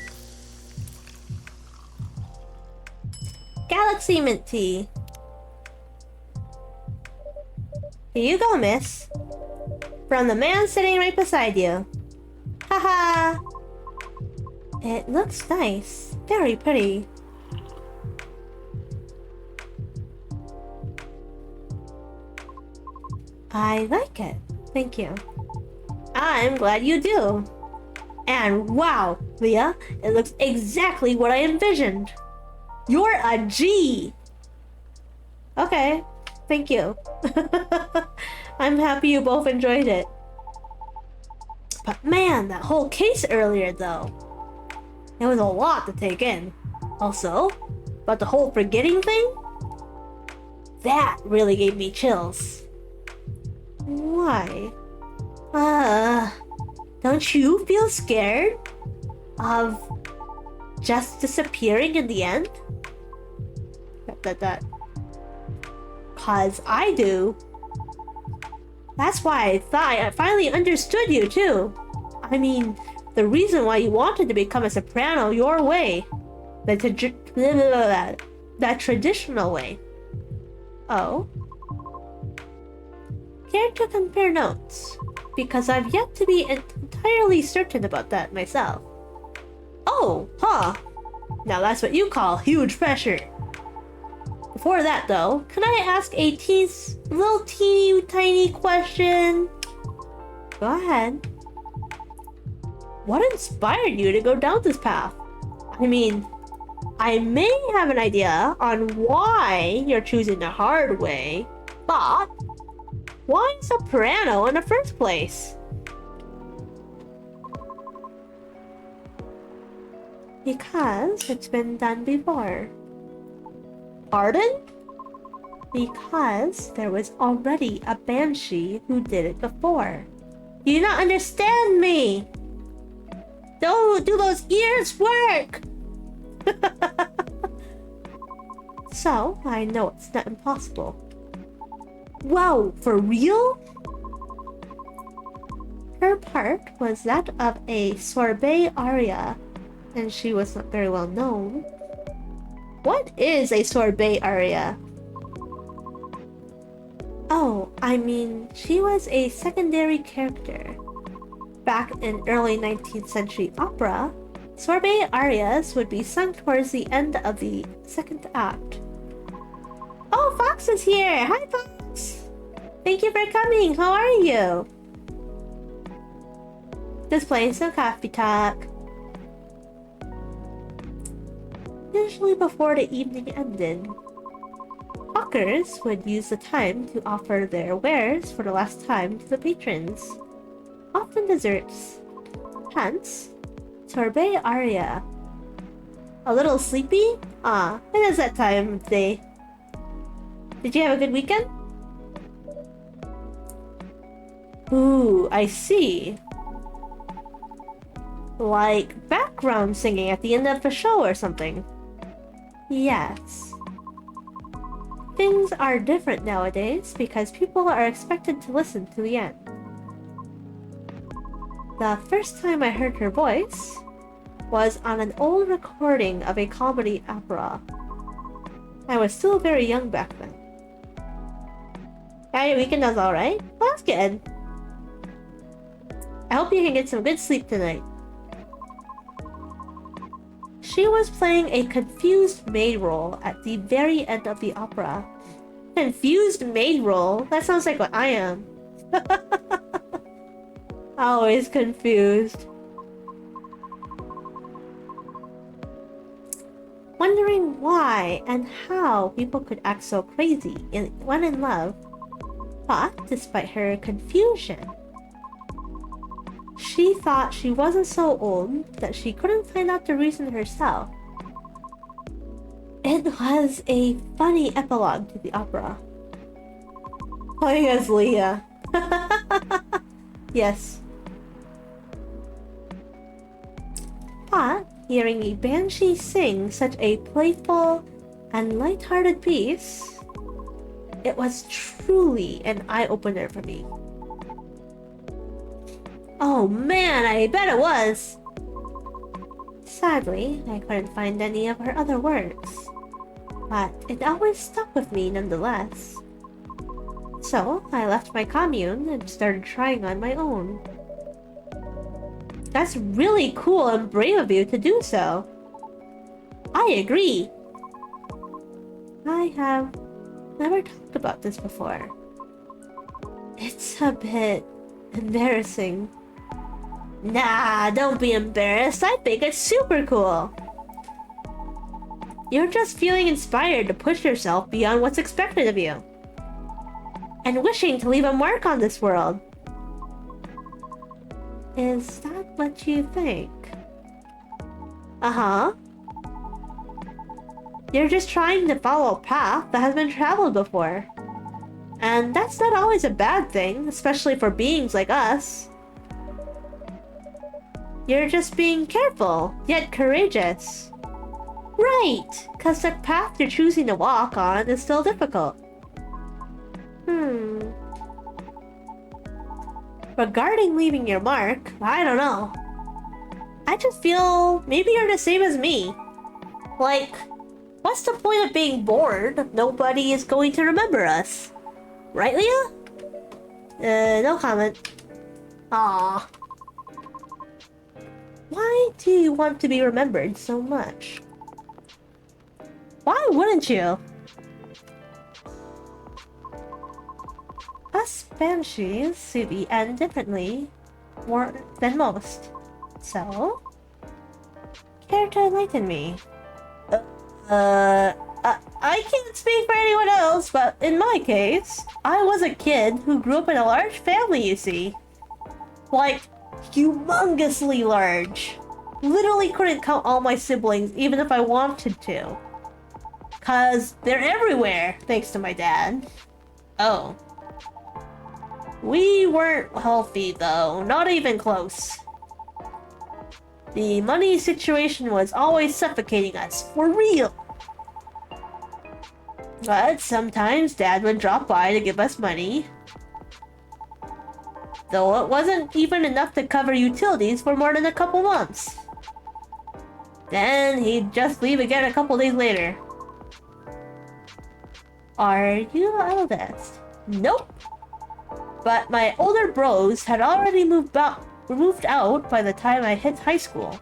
Galaxy mint tea. Here you go, miss. From the man sitting right beside you. Haha! It looks nice. Very pretty. I like it. Thank you. I'm glad you do. And wow, Leah, it looks exactly what I envisioned. You're a G! Okay, thank you. I'm happy you both enjoyed it. But man, that whole case earlier though. It was a lot to take in. Also, about the whole forgetting thing? That really gave me chills. Why? Uh, don't you feel scared of just disappearing in the end? That. Cause I do. That's why I thought I finally understood you too. I mean, the reason why you wanted to become a soprano your way. That traditional way. Oh? Care to compare notes? Because I've yet to be entirely certain about that myself. Oh, huh. Now that's what you call huge pressure. Before that though, can I ask a little teeny tiny question? Go ahead. What inspired you to go down this path? I mean, I may have an idea on why you're choosing the hard way, but why soprano in the first place? Because it's been done before. Pardon? Because there was already a banshee who did it before. Do you not understand me? Don't do those ears work? So, I know it's not impossible. Wow, for real? Her part was that of a sorbet aria, and she was not very well known. What is a sorbet aria? Oh, I mean, she was a secondary character. Back in early 19th century opera, sorbet arias would be sung towards the end of the second act. Oh, Fox is here! Hi, Fox! Thank you for coming! How are you? Just playing some coffee talk. Usually before the evening ended, hawkers would use the time to offer their wares for the last time to the patrons. Often desserts. Hence, sorbet aria. A little sleepy? Ah, it is that time of day. Did you have a good weekend? Ooh, I see. Like background singing at the end of a show or something. Yes. Things are different nowadays because people are expected to listen to the end. The first time I heard her voice was on an old recording of a comedy opera. I was still very young back then. Yeah, your weekend was alright? Well, that's good. I hope you can get some good sleep tonight. She was playing a confused maid role at the very end of the opera. Confused maid role? That sounds like what I am. Always confused. Wondering why and how people could act so crazy when in love. But despite her confusion, she thought she wasn't so old that she couldn't find out the reason herself. It was a funny epilogue to the opera. Oh, yes, Leah. Yes. But hearing a banshee sing such a playful and light-hearted piece, it was truly an eye-opener for me. Oh man, I bet it was! Sadly, I couldn't find any of her other works, but it always stuck with me nonetheless. So, I left my commune and started trying on my own. That's really cool and brave of you to do so. I agree. I have never talked about this before. It's a bit embarrassing. Nah, don't be embarrassed. I think it's super cool. You're just feeling inspired to push yourself beyond what's expected of you. And wishing to leave a mark on this world. Is that what you think? Uh-huh. You're just trying to follow a path that has been traveled before. And that's not always a bad thing, especially for beings like us. You're just being careful, yet courageous. Right, because the path you're choosing to walk on is still difficult. Regarding leaving your mark, I don't know. I just feel maybe you're the same as me. Like, what's the point of being born if nobody is going to remember us? Right, Leah? No comment. Aww. Why do you want to be remembered so much? Why wouldn't you? Us banshees see the end differently, more than most. So, care to enlighten me? I can't speak for anyone else, but in my case, I was a kid who grew up in a large family, you see. Like, humongously large. Literally couldn't count all my siblings, even if I wanted to. 'Cause they're everywhere, thanks to my dad. Oh. We weren't healthy, though. Not even close. The money situation was always suffocating us, for real. But sometimes Dad would drop by to give us money. Though it wasn't even enough to cover utilities for more than a couple months. Then he'd just leave again a couple days later. Are you the eldest? Nope. But my older bros had already moved out by the time I hit high school.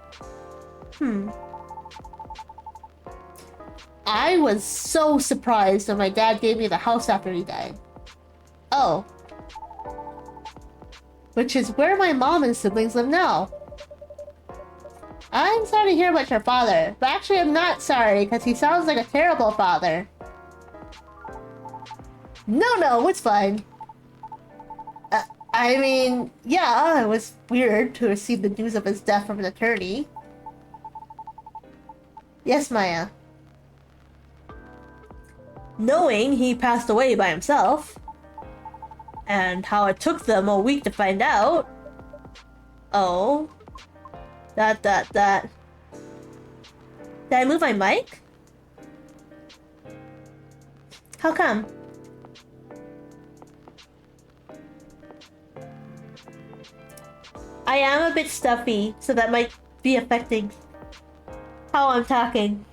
I was so surprised when my dad gave me the house after he died. Oh. Which is where my mom and siblings live now. I'm sorry to hear about your father, but actually I'm not sorry because he sounds like a terrible father. No, it's fine. I mean, yeah, it was weird to receive the news of his death from an attorney. Yes, Maya. Knowing he passed away by himself, and how it took them a week to find out. Oh. That. Did I move my mic? How come? I am a bit stuffy, so that might be affecting how I'm talking.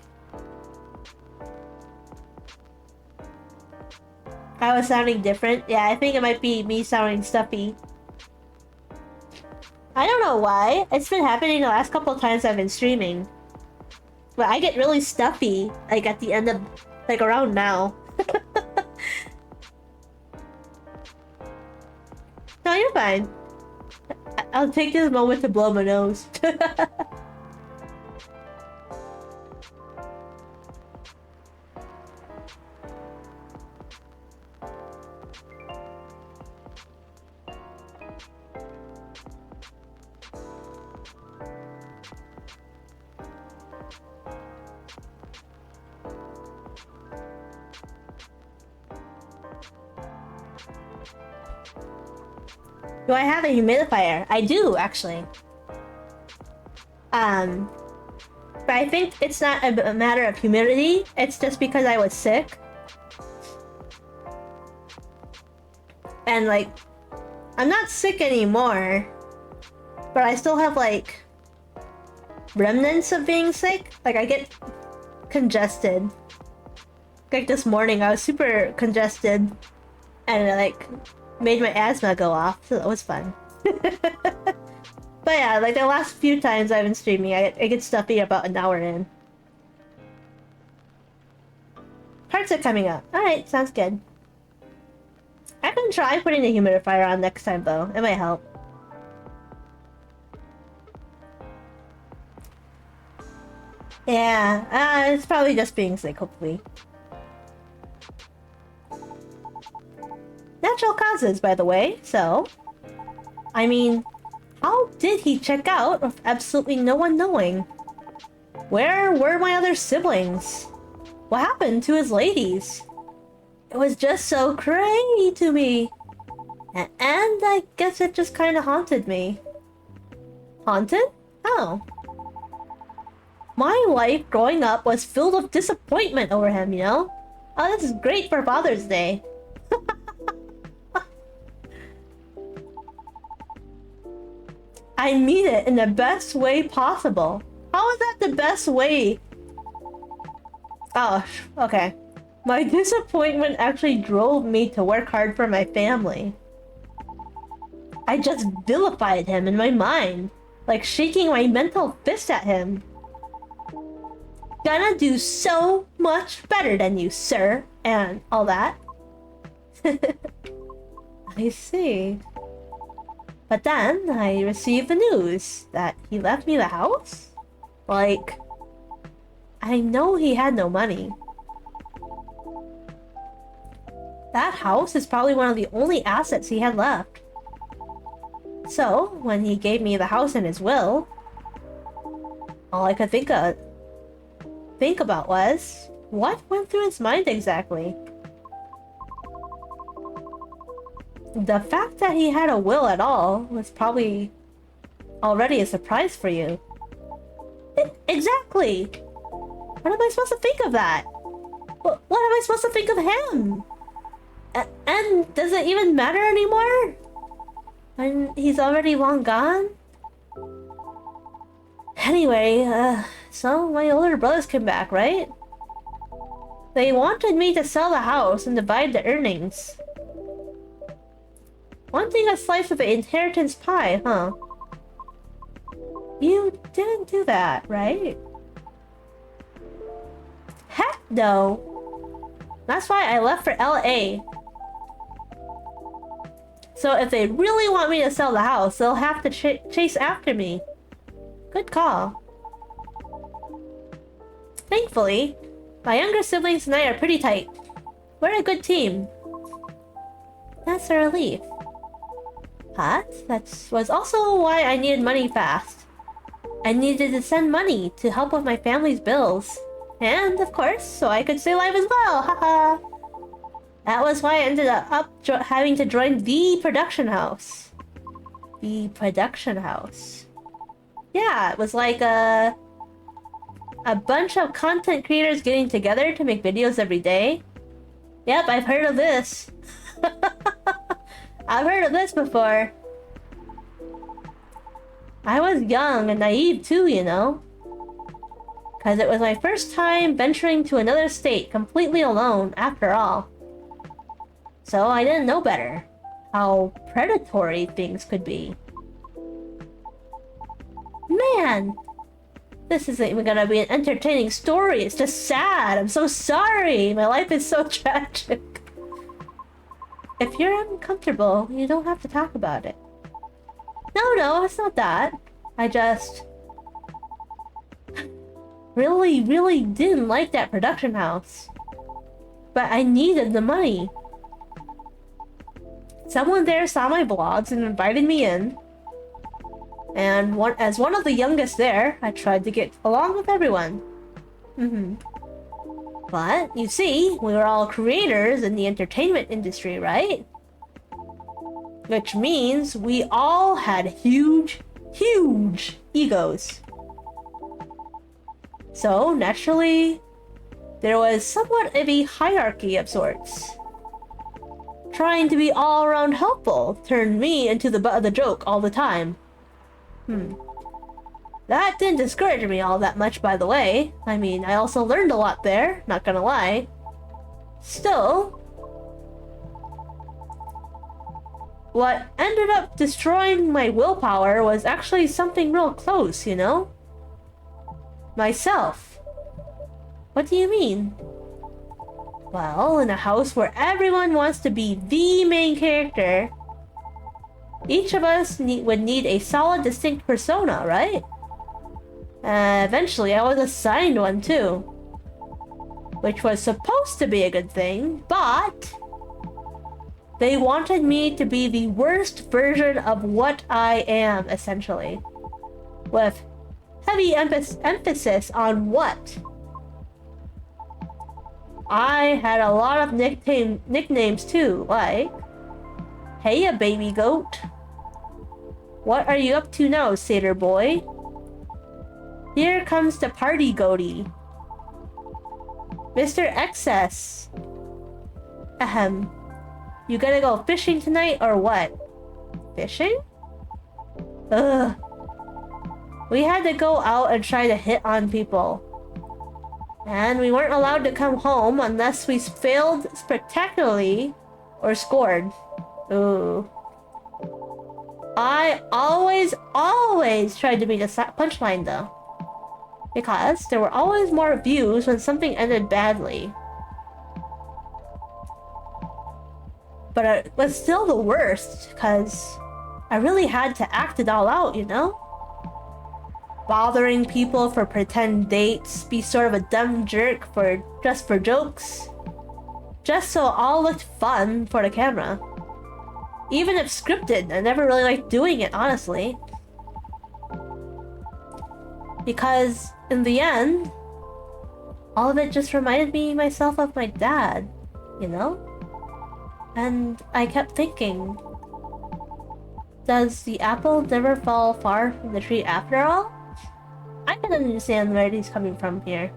I was sounding different. Yeah, I think it might be me sounding stuffy. I don't know why. It's been happening the last couple of times I've been streaming. But I get really stuffy, like at the end of, like around now. No, you're fine. I'll take this moment to blow my nose. Do I have a humidifier? I do, actually. But I think it's not a matter of humidity. It's just because I was sick. And like, I'm not sick anymore, but I still have like remnants of being sick. Like I get congested. Like this morning, I was super congested, and it like made my asthma go off, so that was fun. But yeah, like the last few times I've been streaming, I get stuffy about an hour in. Parts are coming up. Alright, sounds good. I can try putting the humidifier on next time though. It might help. Yeah, it's probably just being sick, hopefully. Natural causes, by the way, so... I mean, how did he check out with absolutely no one knowing? Where were my other siblings? What happened to his ladies? It was just so crazy to me. And I guess it just kind of haunted me. Haunted? Oh. My life growing up was filled with disappointment over him, you know? Oh, this is great for Father's Day. I mean it in the best way possible. How is that the best way? Oh, okay. My disappointment actually drove me to work hard for my family. I just vilified him in my mind, like shaking my mental fist at him. Gonna do so much better than you, sir, and all that. I see. But then I received the news that he left me the house? Like, I know he had no money. That house is probably one of the only assets he had left. So, when he gave me the house in his will, all I could think about was, what went through his mind exactly? The fact that he had a will at all was probably already a surprise for you. Exactly! What am I supposed to think of that? What am I supposed to think of him? And does it even matter anymore? When he's already long gone? Anyway, so my older brothers came back, right? They wanted me to sell the house and divide the earnings. Wanting a slice of the inheritance pie, huh? You didn't do that, right? Heck no! That's why I left for LA. So if they really want me to sell the house, they'll have to chase after me. Good call. Thankfully, my younger siblings and I are pretty tight. We're a good team. That's a relief. But that was also why I needed money fast. I needed to send money to help with my family's bills. And, of course, so I could stay alive as well, haha. That was why I ended up having to join the production house. The production house. Yeah, it was like a bunch of content creators getting together to make videos every day. Yep, I've heard of this. I've heard of this before. I was young and naive too, you know. Because it was my first time venturing to another state completely alone, after all. So I didn't know better. How predatory things could be. Man! This isn't even gonna be an entertaining story, it's just sad. I'm so sorry! My life is so tragic. If you're uncomfortable, you don't have to talk about it. No, it's not that. I just... really didn't like that production house. But I needed the money. Someone there saw my blogs and invited me in. And as one of the youngest there, I tried to get along with everyone. But, you see, we were all creators in the entertainment industry, right? Which means we all had huge egos. So, naturally, there was somewhat of a hierarchy of sorts. Trying to be all-around helpful turned me into the butt of the joke all the time. That didn't discourage me all that much, by the way. I mean, I also learned a lot there, not gonna lie. Still, what ended up destroying my willpower was actually something real close, you know? Myself. What do you mean? Well, in a house where everyone wants to be the main character, each of us would need a solid, distinct persona, right? Eventually, I was assigned one too. Which was supposed to be a good thing, but... they wanted me to be the worst version of what I am, essentially. With heavy emphasis on what. I had a lot of nicknames too, like, hey, a baby goat. What are you up to now, satyr boy? Here comes the party goatee. Mr. Excess. Ahem. You gonna go fishing tonight or what? Fishing? Ugh. We had to go out and try to hit on people. And we weren't allowed to come home unless we failed spectacularly or scored. Ooh. I always tried to be the punchline though. Because there were always more views when something ended badly. But it was still the worst, because I really had to act it all out, you know? Bothering people for pretend dates, be sort of a dumb jerk just for jokes. Just so all looked fun for the camera. Even if scripted, I never really liked doing it, honestly. Because, in the end, all of it just reminded myself of my dad, you know? And I kept thinking, does the apple never fall far from the tree after all? I can understand where he's coming from here.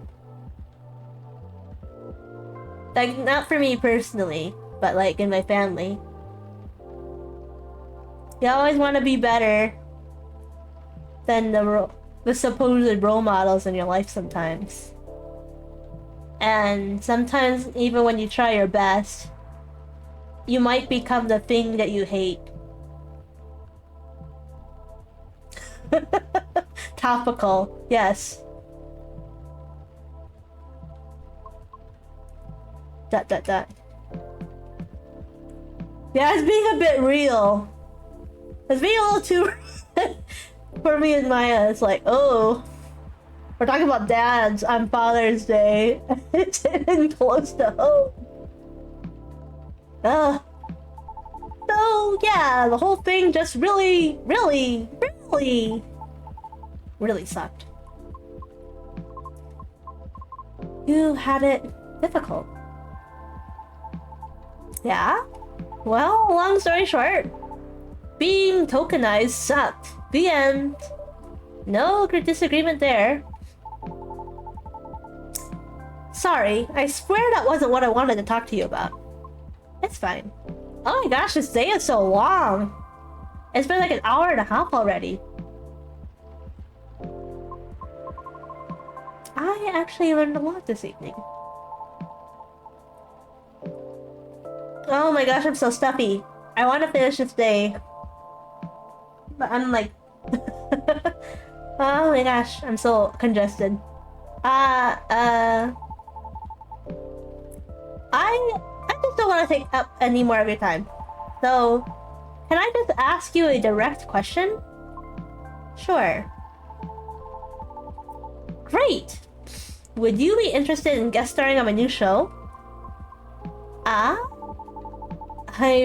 Like, not for me personally, but like in my family. You always want to be better than the supposed role models in your life sometimes. And sometimes, even when you try your best, you might become the thing that you hate. Topical, yes. Dot. Yeah, it's being a bit real. It's being a little too for me and Maya. It's like, oh, we're talking about dads on Father's Day. It's hitting close to home. So yeah, the whole thing just really sucked. You had it difficult. Yeah? Well, long story short, being tokenized sucked. The end. No disagreement there. Sorry, I swear that wasn't what I wanted to talk to you about. It's fine. Oh my gosh, this day is so long. It's been like an hour and a half already. I actually learned a lot this evening. Oh my gosh, I'm so stuffy. I want to finish this day. But I'm like... oh my gosh, I'm so congested. I just don't want to take up any more of your time. So, can I just ask you a direct question? Sure. Great! Would you be interested in guest starring on my new show? I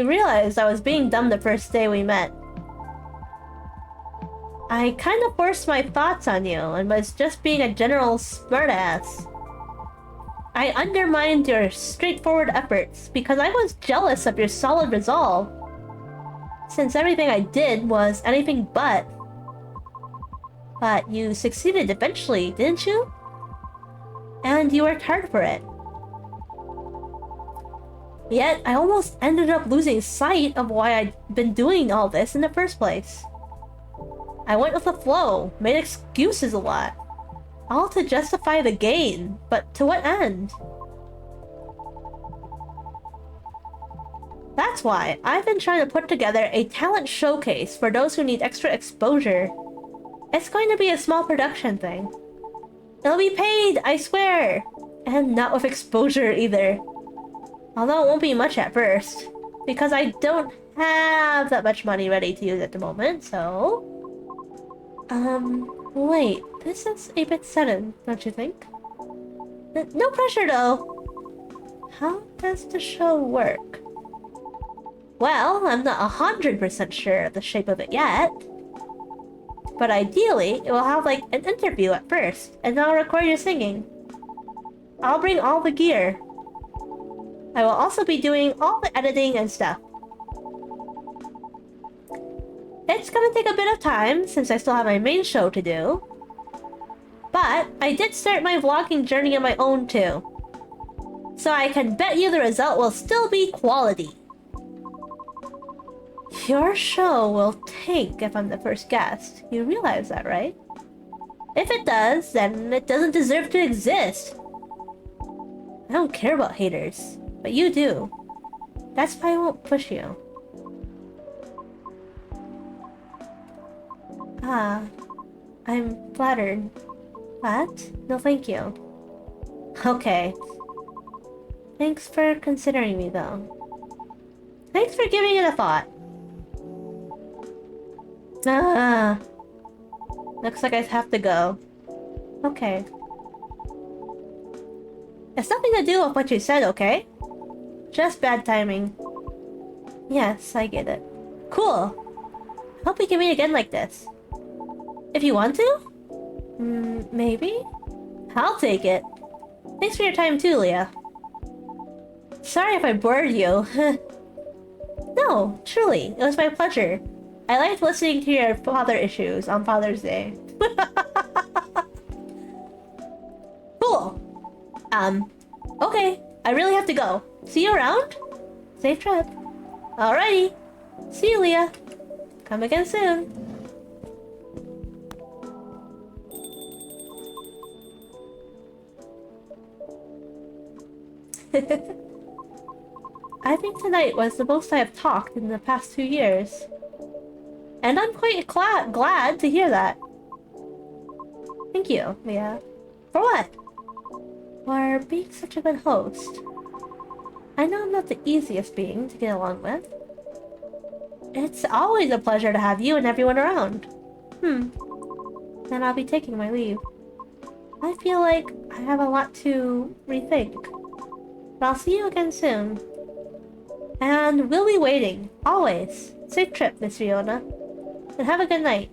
realized I was being dumb the first day we met. I kind of forced my thoughts on you and was just being a general smartass. I undermined your straightforward efforts because I was jealous of your solid resolve. Since everything I did was anything but. But you succeeded eventually, didn't you? And you worked hard for it. Yet, I almost ended up losing sight of why I'd been doing all this in the first place. I went with the flow, made excuses a lot. All to justify the gain, but to what end? That's why I've been trying to put together a talent showcase for those who need extra exposure. It's going to be a small production thing. It'll be paid, I swear! And not with exposure either. Although it won't be much at first, because I don't have that much money ready to use at the moment, so... wait, this is a bit sudden, don't you think? No pressure though! How does the show work? Well, I'm not 100% sure of the shape of it yet. But ideally, it will have like an interview at first, and then I'll record you singing. I'll bring all the gear. I will also be doing all the editing and stuff. It's gonna take a bit of time since I still have my main show to do. But I did start my vlogging journey on my own too. So I can bet you the result will still be quality. Your show will tank if I'm the first guest. You realize that, right? If it does, then it doesn't deserve to exist. I don't care about haters, but you do. That's why I won't push you. Ah, I'm flattered. What? No, thank you. Okay. Thanks for considering me, though. Thanks for giving it a thought. Ah. Looks like I have to go. Okay. It's nothing to do with what you said, okay? Just bad timing. Yes, I get it. Cool. Hope we can meet again like this. If you want to? Maybe? I'll take it. Thanks for your time too, Leah. Sorry if I bored you. No, truly, it was my pleasure. I liked listening to your father issues on Father's Day. Cool. Okay, I really have to go. See you around? Safe trip. Alrighty. See you, Leah. Come again soon. I think tonight was the most I have talked in the past 2 years. And I'm quite glad to hear that. Thank you, Leah. For what? For being such a good host. I know I'm not the easiest being to get along with. It's always a pleasure to have you and everyone around. Then I'll be taking my leave. I feel like I have a lot to rethink. But I'll see you again soon. And we'll be waiting, always. Safe trip, Miss Fiona. And have a good night.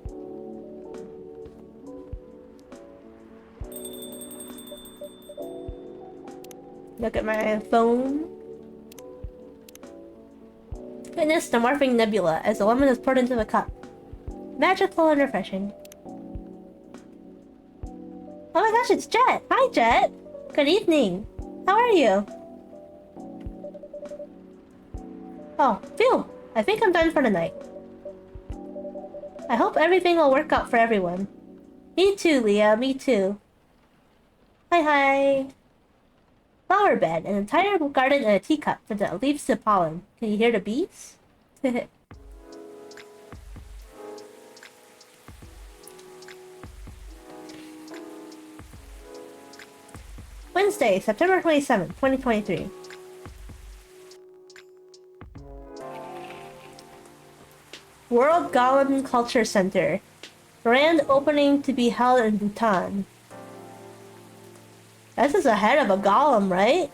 Look at my phone. Witness the morphing nebula as the lemon is poured into the cup. Magical and refreshing. Oh my gosh, it's Jet! Hi, Jet! Good evening! How are you? Oh, phew! I think I'm done for the night. I hope everything will work out for everyone. Me too, Leah, me too. Hi. Flower bed, an entire garden in a teacup for the leaves to pollen. Can you hear the bees? Wednesday, September 27th, 2023. World Golem Culture Center. Grand opening to be held in Bhutan. This is a head of a golem, right?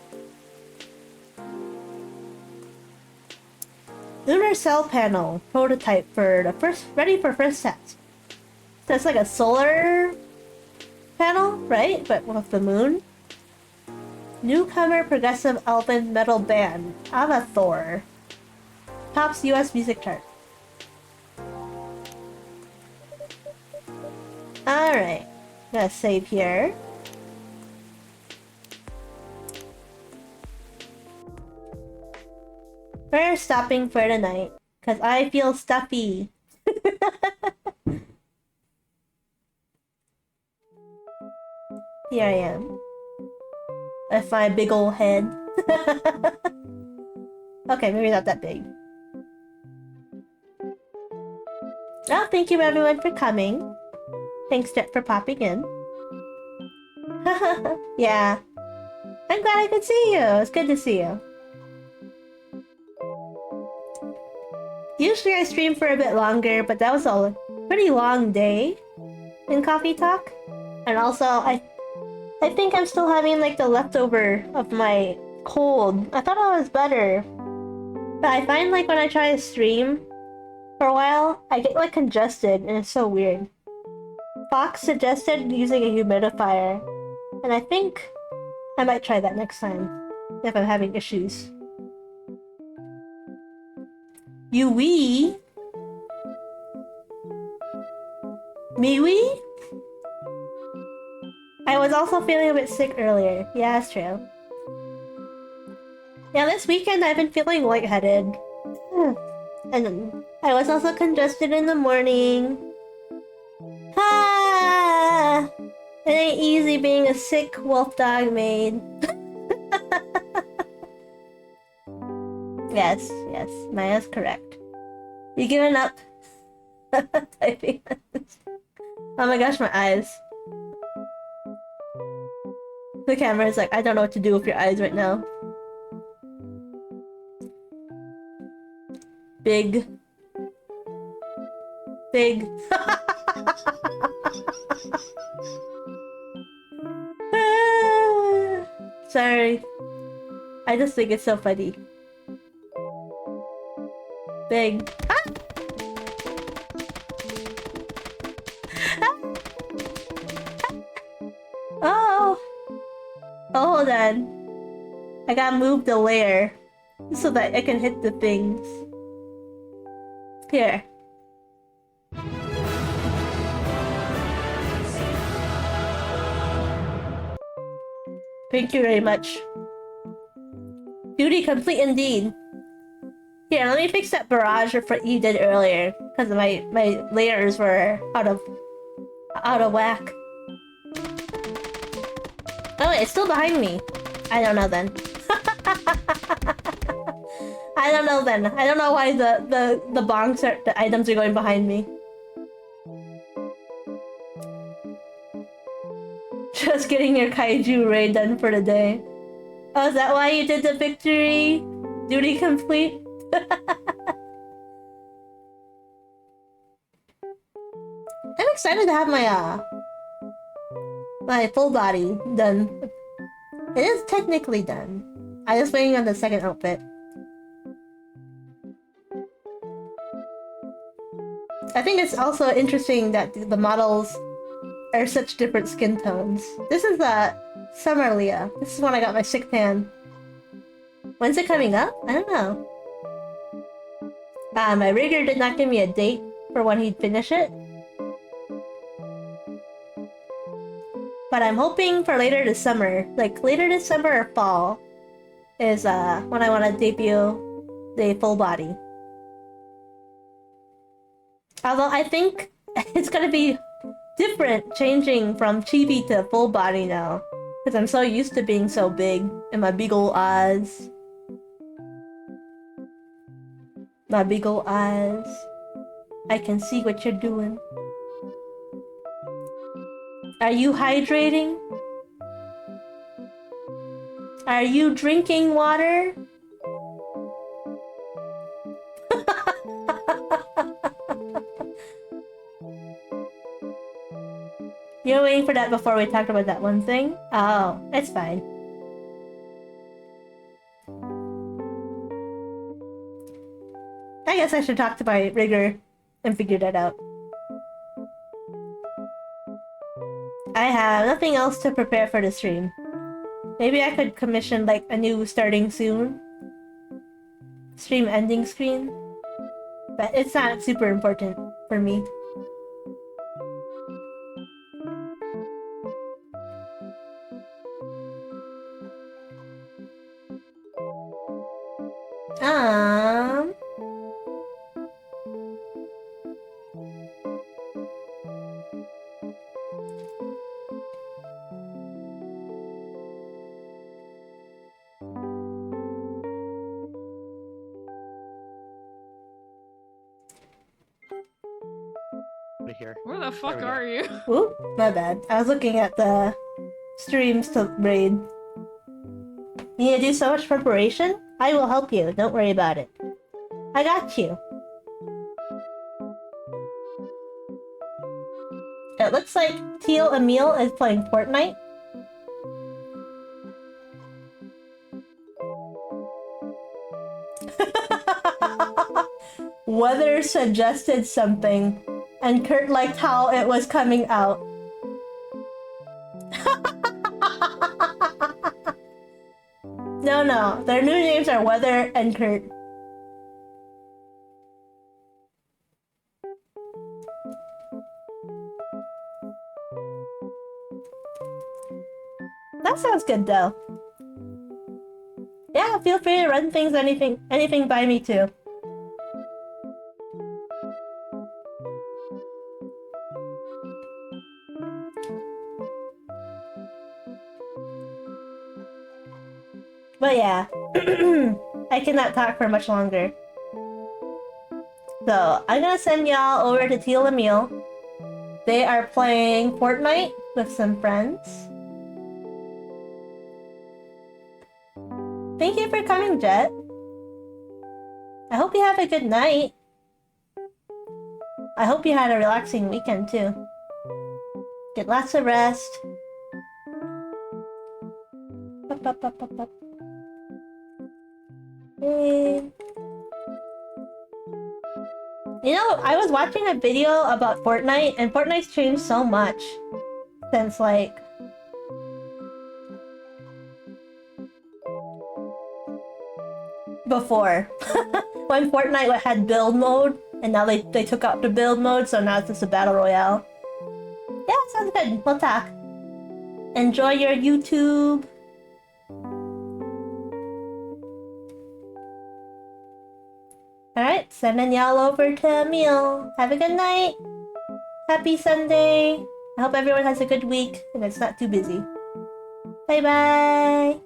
Lunar cell panel prototype for the ready for first test. That's like a solar panel, right? But with the moon. Newcomer progressive elven metal band, Avathor. Tops US music chart. Alright. Gonna save here. We're stopping for the night, because I feel stuffy. Here I am. With my big ol' head. Okay, maybe not that big. Oh, thank you everyone for coming. Thanks, Jet, for popping in. Yeah. I'm glad I could see you. It's good to see you. Usually I stream for a bit longer, but that was a pretty long day in Coffee Talk. And also, I think I'm still having like the leftover of my cold. I thought I was better. But I find like when I try to stream for a while, I get like congested and it's so weird. Fox suggested using a humidifier, and I think I might try that next time if I'm having issues. You wee? Me wee? I was also feeling a bit sick earlier. Yeah, that's true. Yeah, this weekend I've been feeling lightheaded. And I was also congested in the morning. Ah! It ain't easy being a sick wolf dog maid. Yes, yes, Maya's correct. You giving up? Typing. Oh my gosh, my eyes. The camera is like, I don't know what to do with your eyes right now. Big. Big. Sorry. I just think it's so funny. Big. Ah! Oh! Oh, hold on. I gotta move the layer so that I can hit the things. Here. Thank you very much. Duty complete indeed. Here, let me fix that barrage of what you did earlier, because my layers were out of whack. Oh wait, it's still behind me. I don't know then. I don't know then. I don't know why the bonks are the items are going behind me. Just getting your kaiju raid done for the day. Oh, is that why you did the victory? Duty complete? I'm excited to have my my full body done. It is technically done. I'm just waiting on the second outfit. I think it's also interesting that the models are such different skin tones. This is Summer Leah. This is when I got my sick tan. When's it coming up? I don't know. My rigger did not give me a date for when he'd finish it. But I'm hoping for later this summer. Like later this summer or fall is when I want to debut the full body. Although I think it's gonna be different changing from chibi to full body now. Because I'm so used to being so big and my big ol' eyes. My big ol' eyes. I can see what you're doing. Are you hydrating? Are you drinking water? You're waiting for that before we talked about that one thing? Oh, it's fine. I guess I should talk to my rigger and figure that out. I have nothing else to prepare for the stream. Maybe I could commission like a new starting soon stream ending screen, but it's not super important for me. Um... Here. Where the fuck are you? Ooh, my bad. I was looking at the streams to raid. You need to do so much preparation? I will help you. Don't worry about it. I got you. It looks like Teal Emil is playing Fortnite. Weather suggested something, and Kurt liked how it was coming out. No, their new names are Weather and Kurt. That sounds good though. Yeah, feel free to run things, anything by me too. But yeah, I cannot talk for much longer. So I'm gonna send y'all over to Teal and Meal. They are playing Fortnite with some friends. Thank you for coming, Jet. I hope you have a good night. I hope you had a relaxing weekend too. Get lots of rest. Up, up, up, up, up. And... You know, I was watching a video about Fortnite, and Fortnite's changed so much since, like... before. When Fortnite had build mode, and now they took out the build mode, so now it's just a battle royale. Yeah, sounds good. We'll talk. Enjoy your YouTube. Alright, sending y'all over to a meal. Have a good night. Happy Sunday. I hope everyone has a good week and it's not too busy. Bye bye.